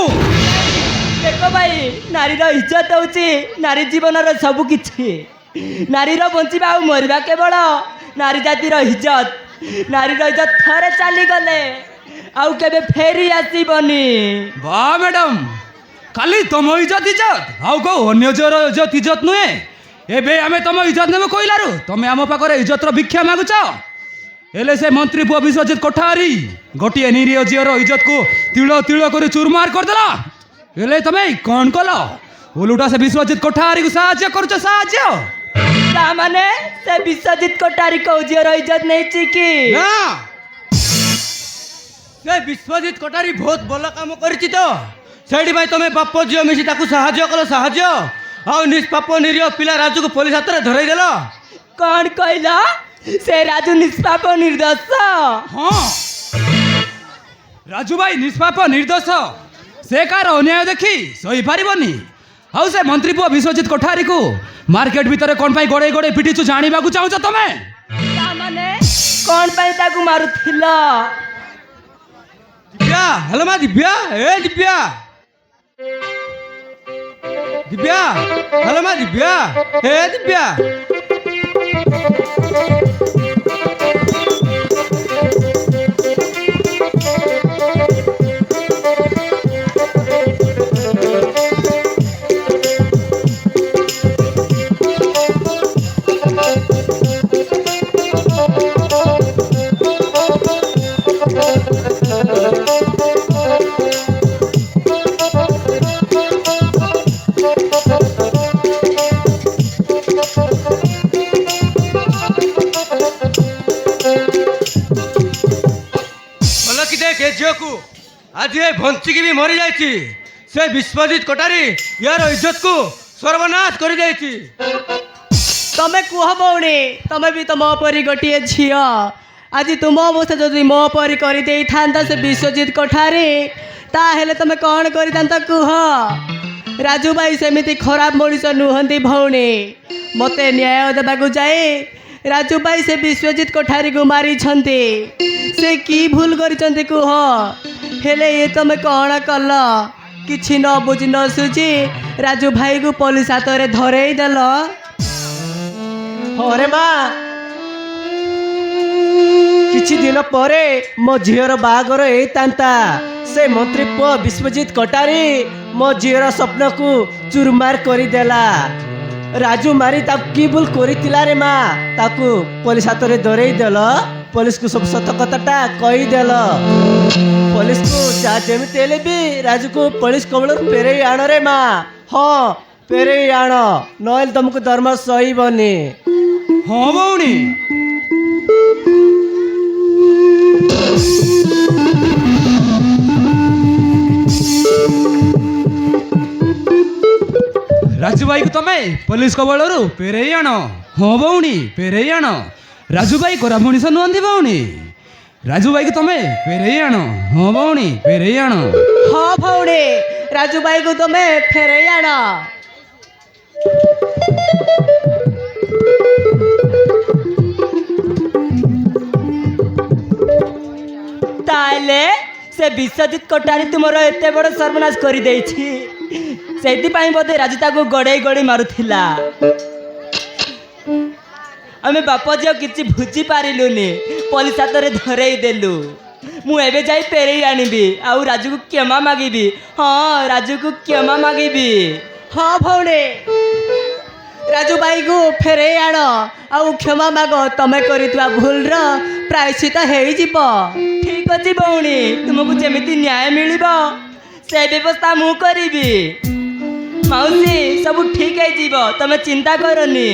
ଦେଖ ଭାଇ ନାରୀର ଇଜ୍ଜତ ହେଉଛି ନାରୀ ଜୀବନର ସବୁ କିଛି। ନାରୀର ବଞ୍ଚିବା ଆଉ ମରିବା କେବଳ ନାରୀ ଜାତିର ଇଜ୍ଜତ। ନାରୀର ଇଜ୍ଜତ ଥରେ ଚାଲିଗଲେ ଆଉ କେବେ ଫେରି ଆସିବନି। বা ম্যাডাম খালি তম ইজ্জত ইজ্জত আউ কো অন্য জোর ইজ্জত ইজ্জত নুহে এবে আমি তম ইজ্জত নেব কইলারু তুমি আম পাখরে ইজ্জতর ভিক্ষা মাগুছ হেলে সে মন্ত্রী পুয় বিশ্বজিৎ কোঠারি গোটিয়ে নিরীহ ঝিওর ইজ্জত কু তিল তিল করে চুরমার করদেলা হেলে তুমি কোন কল ওলুটা সে বিশ্বজিৎ কোঠারি কু সাহায্য করছ সাহায্য ତା ମାନେ ସେ ବିଶ୍ୱଜିତ କୋଟାରୀ କୋଉ ଝିଅର ଇଜ୍ଜତ ନେଇଛି କି? না সে বিশ্বজিৎ কোঠারি বহুত ভাল কাম করেছি তো সেইটি ভাই তুমি বাপ ঝিও মিশি তাকে সাহায্য কল সাহায্য আউ নিষ্পাপ নিরীহ পিলা রাজুকে পুলিশ হাତରେ ধরাই দেল କ'ଣ କହିଲ? ସେ ରାଜୁ ନିଷ୍ପାପ ନିର୍ଦ୍ଦୋଷ। হ্যাঁ রাজু ভাই নিষ্পাপ নির্দোষ সে কার অন্যায় দেখি সহি পারিবনি আউ সে মন্ত্রী পুয় বিশ্বজিৎ কোঠারি কু মার্কেট ভিতরে কোন পাই গড়ে গড়ে পিটিছু জানিবাকু চাহুছ তুমি ତା ମାନେ କ'ଣ ପାଇଁ ତାକୁ ମାରୁଥିଲ? দিব্যা হ্যালো মা দিব্যা এ দিব্যা দিব্যা হ্যালো মা দিব্যা এ দিব্যা ঝিওকু আজ এ ভঞ্চিকি বি মরি যাইছি সে বিশ্বজিৎ কোঠারি ইয়ার ইজ্জত কু সর্বনাশ করে দিয়েছি ତମେ କୁହ ଭଉଣୀ ତମେ ବି ତ ମୋ ପରି ଗୋଟିଏ ଝିଅ। ଆଜି ତୁମ ଅବସ୍ଥା ଯଦି ମୋ ପରି କରିଦେଇଥାନ୍ତା ସେ ବିଶ୍ୱଜିତ କୋଠାରୀ ତାହେଲେ ତମେ କ'ଣ କରିଥାନ୍ତ କୁହ? ରାଜୁ ଭାଇ ସେମିତି ଖରାପ ମଣିଷ ନୁହନ୍ତି ଭଉଣୀ। ମୋତେ ନ୍ୟାୟ ଦେବାକୁ ଯାଇ ରାଜୁ ଭାଇ ସେ ବିଶ୍ୱଜିତ କୋଠାରୀକୁ ମାରିଛନ୍ତି। ସେ କି ଭୁଲ କରିଛନ୍ତି କୁହ? ହେଲେ ଏ ତମେ କ'ଣ କଲ? କିଛି ନ ବୁଝି ନ ସୁଝି ରାଜୁ ଭାଇକୁ ପୋଲିସ ହାତରେ ଧରେଇ ଦେଲ। ହରେ ମା କିଛି ଦିନ ପରେ ମୋ ଝିଅର ବାହାଘର ହେଇଥାନ୍ତା। ସେ ମନ୍ତ୍ରୀ ପୁଅ ବିଶ୍ୱଜିତ କୋଠାରୀ ମୋ ଝିଅର ସ୍ୱପ୍ନକୁ ଚୁରମାର କରିଦେଲା। ରାଜୁ ମାରି ତାକୁ କି ଭୁଲ କରିଥିଲା ରେ ମା? ତାକୁ ପୋଲିସ ହାତରେ ଧରେଇ ଦେଲ। ପୋଲିସକୁ ସବୁ ସତ କଥାଟା କହିଦେଲ। ପୋଲିସକୁ ଯାହା ଯେମିତି ହେଲେ ବି ରାଜୁକୁ ପୋଲିସ କବଳରୁ ଫେରେଇ ଆଣ ରେ ମା। ହଁ ଫେରେଇ ଆଣ ନହେଲେ ତମକୁ ଧର୍ମ ସହିବନି। ହଁ ଭଉଣୀ রাজু ভাই তমে পুলিশ কবলরু ফেরেই আণ। হ্যাঁ ভৌণী ফেরেই আণ। ରାଜୁ ଭାଇ କୋରା ମଣିଷ ନୁହନ୍ତି ଭଉଣୀ। ରାଜୁ ଭାଇକୁ ତମେ ଫେରେଇ ଆଣ। ହଁ ଭଉଣୀ ଫେରେଇ ଆଣ। ହଁ ଭଉଣୀ, ରାଜୁ ଭାଇକୁ ତମେ ଫେରେଇ ଆଣ। ତାହେଲେ ସେ ବିଶ୍ୱଜିତ କୋଠାରୀ ତୁମର ଏତେ ବଡ଼ ସର୍ବନାଶ କରିଦେଇଛି, ସେଇଥିପାଇଁ ବୋଧେ ରାଜୁ ତାକୁ ଗଡ଼େଇ ଗଡ଼େଇ ମାରୁଥିଲା। ଆମେ ବାପ ଝିଅ କିଛି ବୁଝିପାରିଲୁନି, ପୋଲିସ ହାତରେ ଧରେଇ ଦେଲୁ। ମୁଁ ଏବେ ଯାଇ ଫେରେଇ ଆଣିବି, ଆଉ ରାଜୁକୁ କ୍ଷମା ମାଗିବି। ହଁ, ରାଜୁକୁ କ୍ଷମା ମାଗିବି। ହଁ ଭଉଣୀ, ରାଜୁ ଭାଇକୁ ଫେରେଇ ଆଣ ଆଉ କ୍ଷମା ମାଗ। ତମେ କରିଥିବା ଭୁଲର ପ୍ରାୟଶ୍ଚିତ ହେଇଯିବ। ଠିକ ଅଛି ଭଉଣୀ, ତୁମକୁ ଯେମିତି ନ୍ୟାୟ ମିଳିବ ସେ ବ୍ୟବସ୍ଥା ମୁଁ କରିବି। ମାଉସୀ, ସବୁ ଠିକ ହେଇଯିବ, ତମେ ଚିନ୍ତା କରନି।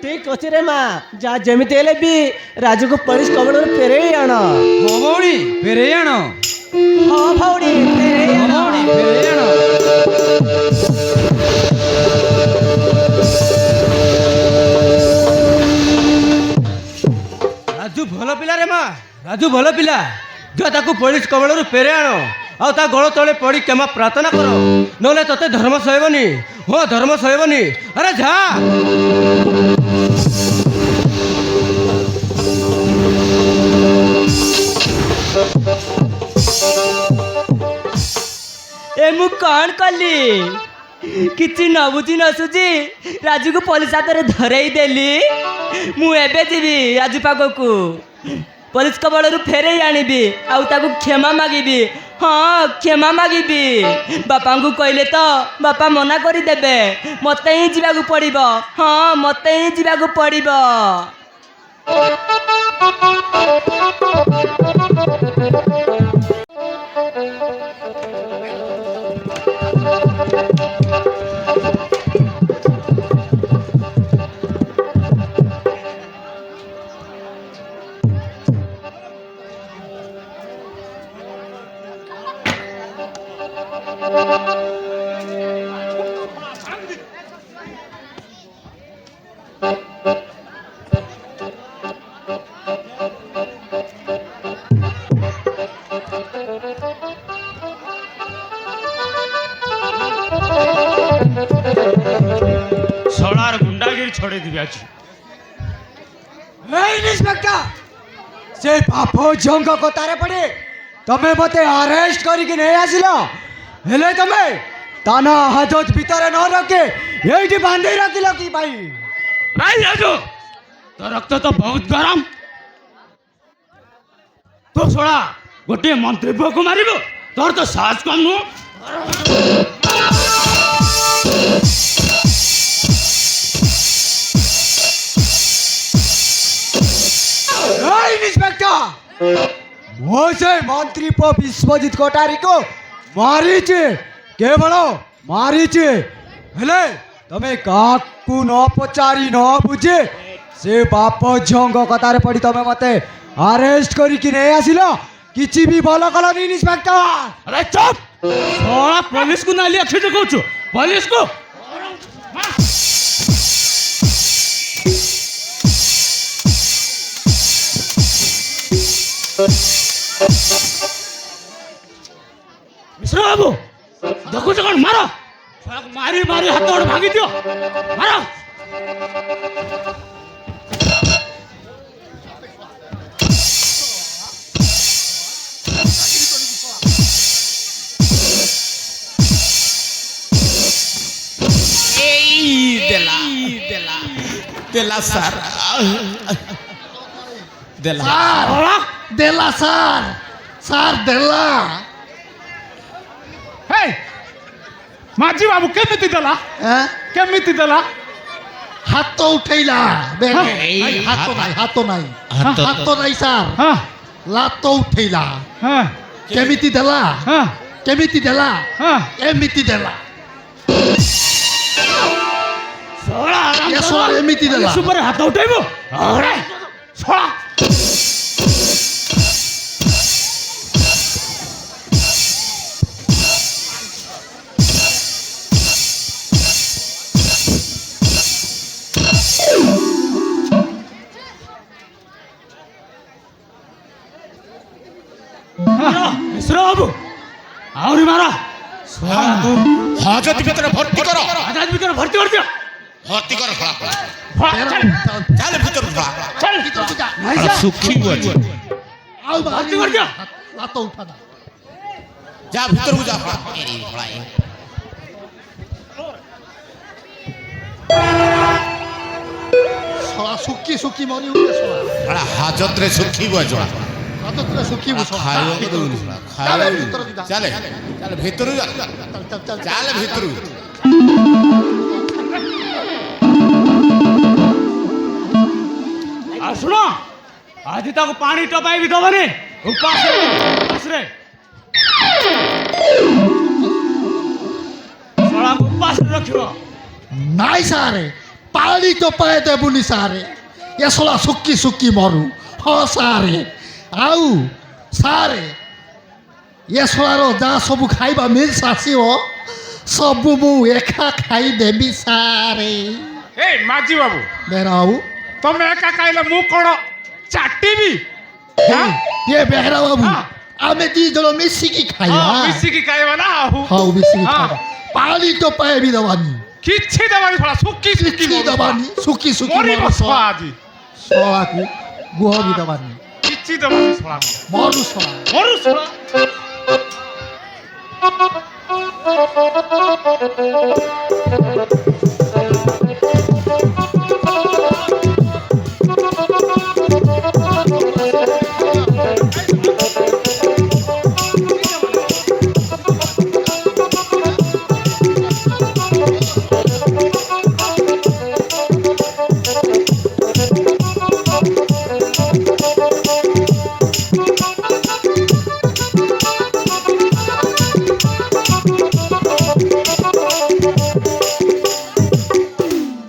ଠିକ ଅଛି ରେ ମା, ଯା ଯେମିତି ହେଲେ ବି ରାଜୁକୁ ପୋଲିସ କବଳରୁ ଫେରେଇ ଆଣ। ହଁ ଭଉଣୀ ଫେରେଇ ଆଣ। ହଁ ଭଉଣୀ, ଫେରେଇ ହଁ ଆଣ। ଭଉଣୀ ଫେରେଇ ଆଣ। ରାଜୁ ଭଲ ପିଲା ରେ ମା, ରାଜୁ ଭଲ ପିଲା। ଯା ତାକୁ ପୋଲିସ କବଳରୁ ଫେରେଇ ଆଣ, ଆଉ ତା ଗୋଳ ତଳେ ପଡ଼ି କ୍ଷମା ପ୍ରାର୍ଥନା କର, ନହେଲେ ତତେ ଧର୍ମ ସହିବନି। ହଁ, ଧର୍ମ ସହିବନି। ଆରେ ଯା। ଏ ମୁଁ କ'ଣ କଲି? କିଛି ନ ବୁଝି ନ ସୁଝି ରାଜୁକୁ ପୋଲିସ ହାତରେ ଧରେଇ ଦେଲି। ମୁଁ ଏବେ ଯିବି ରାଜୁ ପାଖକୁ, ପୋଲିସ କବଳରୁ ଫେରେଇ ଆଣିବି, ଆଉ ତାକୁ କ୍ଷମା ମାଗିବି। ହଁ, କ୍ଷମା ମାଗିବି। ବାପାଙ୍କୁ କହିଲେ ତ ବାପା ମନା କରିଦେବେ, ମୋତେ ହିଁ ଯିବାକୁ ପଡ଼ିବ। ହଁ, ମୋତେ ହିଁ ଯିବାକୁ ପଡ଼ିବ। ସଳାର ଗୁଣ୍ଡାଗିରି ଛଡ଼େଇ ଦେବି ଆଜି। ଇନ୍ସପେକ୍ଟର, ସେ ବାପ ଝିଅଙ୍କ କଥାରେ ପଡ଼ି ତମେ ମୋତେ ଆରେଷ୍ଟ କରିକି ନେଇ ଆସିଲ, ହେଲେ ତମେ ତାନା ହାଜତ ଭିତରେ ନ ରଖି ଏଇଠି ବାନ୍ଧି ରଖିଲ କି ଭାଇ? ଭାଇ ରାଜୁ, ତୋ ରକ୍ତ ତ ବହୁତ ଗରମ। ତୁ ଶଳା ଗୋଟିଏ ମନ୍ତ୍ରୀ ପୁଅକୁ ମାରିବୁ? ତୋର ତ ସାହସ କମ୍ ନୁହଁ। ইন্সপেক্টর, ମୋ ସେ ମନ୍ତ୍ରୀ ପୁଅ ବିଶ୍ୱଜିତ କୋଠାରୀକୁ ମାରିଛି, କେବଳ ମାରିଛି। ହେଲେ ତମେ କାହାକୁ ନ ପଚାରି ନ ବୁଝି ସେ ବାପ ଝିଅଙ୍କ କଥାରେ ପଡ଼ି ତମେ ମୋତେ ଆରେଷ୍ଟ କରିକି ନେଇ ଆସିଲ, କିଛି ବି ଭଲ କଲନି ଇନ୍ସପେକ୍ଟର। ଆରେ ଚୁପ୍! ଶଳା ପୋଲିସକୁ ନାଲି ଆଖି ଦେଖଉଛୁ? ପୋଲିସକୁ ମିଶ୍ର ବାବୁ, ଦେଖୁଛ କ'ଣ? ମାର! ମାରି ମାରି ହାତ ଗୋଡ଼ ଭାଙ୍ଗି ଦିଅ, ମାର! দেলা স্যার, দেলা ଦେଲା ସାର୍, ସାର୍ ଦେଲା। ହେ ମାଝି ବାବୁ, କେମିତି ଦେଲା? ଏଁ? କେମିତି ଦେଲା? ହାତ ଉଠେଇଲା। ହାତ ନାହିଁ, ହାତ ନାହିଁ, ହାତ ନାହିଁ ସାର୍, ହଁ ଲାତ ଉଠେଇଲା। ହଁ କେମିତି ଦେଲା? ହଁ କେମିତି ଦେଲା? ହଁ। ଏମିତି ଦେଲା। ଶଳା ଆରାମ ଏ କର। ଶଳା ଏମିତି ଦେଲା। ପୋଲିସ ଉପରେ ହାତ ଉଠେଇବ? ଆରେ ଶଳା! ମିଶ୍ର ବାବୁ ଆହୁରି ମାର ହଜତି ଭିତରେ ଭର୍ତ୍ତି କର ଆଜାଦ ଭିତରେ ଭର୍ତ୍ତି କରିଦିଅ। ଭର୍ତ୍ତି କର ଶଳା ଚାଲ ଭିତରକୁ ଶଳା ଭିତରକୁ ଯା ନାଇଁ ଯା। ଶୁଖିବୁ ଅଛି ଆଉ ଭର୍ତ୍ତି କରିଦିଅ। ହାତ ଉଠା ନା ଯା ଭିତରକୁ ଯା ଶଳା ଏଇ ଶଳା ଏ। ଶଳା ଶୁକି ଶୁକି ମରି ଉଠେ ଶଳା ଶଳା ହାଜତରେ ଶୁଖିବୁ ଅଛି ଶଳା ହାତରେ ଶୁକିବୁ ଶଳା ଖାଇବାକୁ ଦଉନି ଶଳା ଚାଲେ ଖାଇବାକୁ ଭିତରକୁ ଯା ଚାଲେ ଚାଲେ ଭିତରକୁ ଯା ଚାଲ ଚାଲ ଚାଲ ଚାଲେ ଭିତରକୁ ଆଉ ଶୁଣ ଆଜି ତାକୁ ପାଣି ଟପାଇ ବି ଦବନି ଉପାସରେ ଶଳାକୁ ଉପାସରେ ରଖିବ। ନାଇଁ ସାରେ ପାଣି ଟୋପାଏ ଦେବୁନି ସାରେ ଏ ଶଳା ଶୁକି ଶୁକି ମରୁ ହଁ ସାରେ ଆଉ ସାରେ ଏ ଶଳାର ଯାହା ସବୁ ଖାଇବା ମିଲ୍ସ ଆସିବ ସବୁ ମୁଁ ଏକା ଖାଇଦେବି ସାରେ ଏ ମାଝି ବାବୁ ବେରା ବାବୁ ତମେ ଏକା ଖାଇଲେ ମୁଁ କ'ଣ ଚାଟିବି ଇଏ ବେହେରା ବାବୁ ଆମେ ଦି ଜଣ ମିଶିକି ଖାଇବା ମିଶିକି ଖାଇବା ନା ଆଉ ହଉ ମିଶିକି ହଁ। ଖାଇବା ପାଣି ଟୋପାଏ ବି ଦବାନି କିଛି ଦେବାନି ଶଳା ଶୁକି ଶୁକି କିଛି ଦବାନି ଶୁକି ଶୁକି ମରିବ ମରୁ ଶଳା ଆଜି ଶଳାକୁ ଗୁହ ବି ଦବାନି କିଛି ଦେବାନି ଶଳା ମରୁ ଶଳା ମରୁ ଶଳା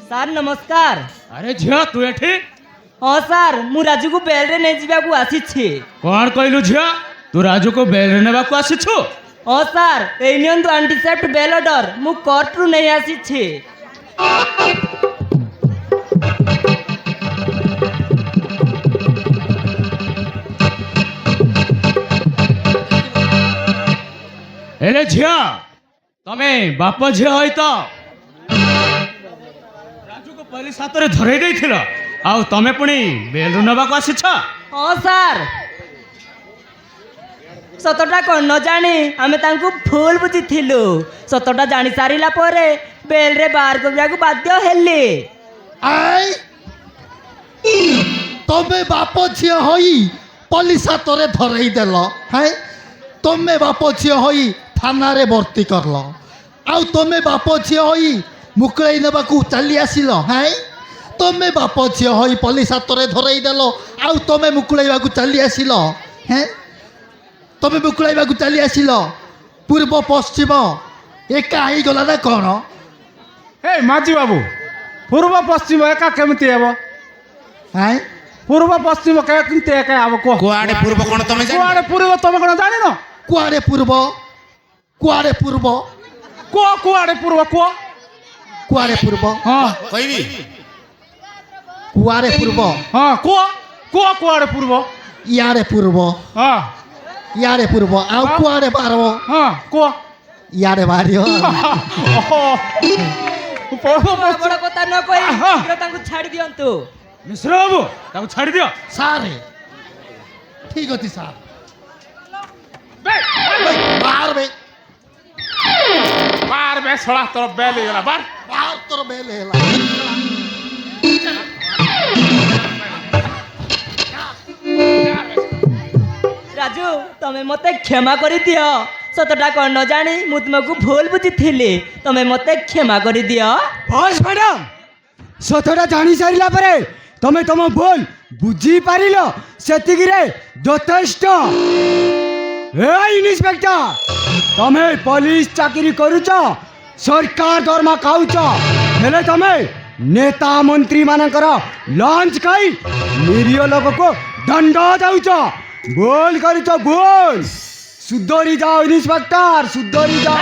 ସାର୍ ନମସ୍କାର। ଆରେ ଝିଅ ତୁ ଏଠି ହଁ ସାର୍ ମୁଁ ରାଜୁକୁ ବେଲ୍ରେ ନେଇଯିବାକୁ ଆସିଛି। କଣ କହିଲୁ ଝିଅ ତୁ ରାଜୁକୁ ବେଲ୍ରେ ନେବାକୁ ଆସିଛୁ? ହଁ ସାର୍ ଏଇ ନିଅନ୍ତୁ ଆଣ୍ଟିସେପ୍ଟ ବେଲ୍ ଅର୍ଡର ମୁଁ କୋର୍ଟରୁ ନେଇ ଆସିଛି। ହେଲେ ଝିଅ ତମେ ବାପ ଝିଅ ହୋଇ ତ ରାଜୁକୁ ପୋଲିସ ହାତରେ ଧରେଇ ଦେଇଥିଲ ଆଉ ତମେ ପୁଣି ବେଲ୍ରୁ ନେବାକୁ ଆସିଛ? ହଁ ସାର୍ ସତଟା କ'ଣ ନ ଜାଣି ଆମେ ତାଙ୍କୁ ଭୁଲ ବୁଝିଥିଲୁ। ସତଟା ଜାଣି ସାରିଲା ପରେ ବେଲ୍ରେ ବାହାର କରିବାକୁ ବାଧ୍ୟ ହେଲି। ଆଇ ତମେ ବାପ ଝିଅ ହୋଇ ପୋଲିସ ହାତରେ ଧରେଇ ଦେଲ ହାଁ ତମେ ବାପ ଝିଅ ହୋଇ ଥାନାରେ ଭର୍ତ୍ତି କରଲ ଆଉ ତମେ ବାପ ଝିଅ ହୋଇ ମୁକୁଳେଇ ନେବାକୁ ଚାଲି ଆସିଲ ହାଁ ତମେ ବାପ ଝିଅ ହୋଇ ପୋଲିସ ହାତରେ ଧରେଇ ଦେଲ ଆଉ ତମେ ମୁକୁଳେଇବାକୁ ଚାଲି ଆସିଲ ହେଁ ତମେ ମୁକୁଳେଇବାକୁ ଚାଲି ଆସିଲ ପୂର୍ବ ପଶ୍ଚିମ ଏକା ହେଇଗଲା ନା କ'ଣ? ଏ ମାଝି ବାବୁ ପୂର୍ବ ପଶ୍ଚିମ ଏକା କେମିତି ହେବ ହାଁ ପୂର୍ବ ପଶ୍ଚିମ କେମିତି ଏକା ହେବ କୁହ କୁଆଡେ ପୂର୍ବ କ'ଣ ତମେ ଜାଣିନ? କୁଆଡ଼େ ପୂର୍ବ ତମେ କ'ଣ ଜାଣିନ କୁଆଡ଼େ ପୂର୍ବ କୁଆଡ଼େ ପୂର୍ବ କୁହ କୁଆଡ଼େ ପୂର୍ବ କୁହ କୁଆଡ଼େ ପୂର୍ବ ହଁ କହିବି କୁଆଡ଼େ ପୂର୍ବ ହଁ କୁହ କୁହ କୁଆଡ଼େ ପୂର୍ବ ଇଆଡ଼େ ପୂର୍ବ ହଁ ଇଆଡ଼େ ପୂର୍ବ ଆଉ କୁଆଡ଼େ ବାହାରିବ ହଁ କୁହ ଇଆଡ଼େ ବାହାରିବ ପୂର୍ବ ବଡ଼ ବଡ଼ କଥା ନ କହି ହଁ। ଶୀଘ୍ର ତାଙ୍କୁ ଛାଡ଼ି ଦିଅନ୍ତୁ। ମିଶ୍ର ବାବୁ ତାକୁ ଛାଡ଼ି ଦିଅ। ସାରେ ଠିକ ଅଛି ସାର୍ ବାହାର ବେ ବାର ବେ ଶଳା ତୋର ବେଲ ହେଇଗଲା ବାର ବାହାର ତୋର ବେଲ ହେଲା ରାଜୁ ତମେ ମତେ କ୍ଷମା କରିଦିଅ। ସତଟା କ'ଣ ନ ଜାଣି ମୁଁ ତୁମକୁ ଭୁଲ ବୁଝିଥିଲି। ତମେ ମତେ କ୍ଷମା କରିଦିଅ। ବସ୍ ମ୍ୟାଡାମ ସତଟା ଜାଣି ସାରିଲା ପରେ ତମେ ତମ ଭୁଲ ବୁଝିପାରିଲ ସେତିକିରେ ଯଥେଷ୍ଟ। ଇନ୍ସପେକ୍ଟର ତମେ ପୋଲିସ ଚାକିରି କରୁଛ ସରକାର ଦରମା ଖାଉଛ ହେଲେ ତମେ ନେତା ମନ୍ତ୍ରୀ ମାନଙ୍କର ଲଞ୍ଚ ଖାଇ ନିରୀହ ଲୋକକୁ ଦଣ୍ଡ ଦଉଛ। ଭୁଲ କରିଛ ଭୁଲ। ସୁଧରି ଯାଅ ଇନ୍ସପେକ୍ଟର ସୁଧରି ଯାଅ।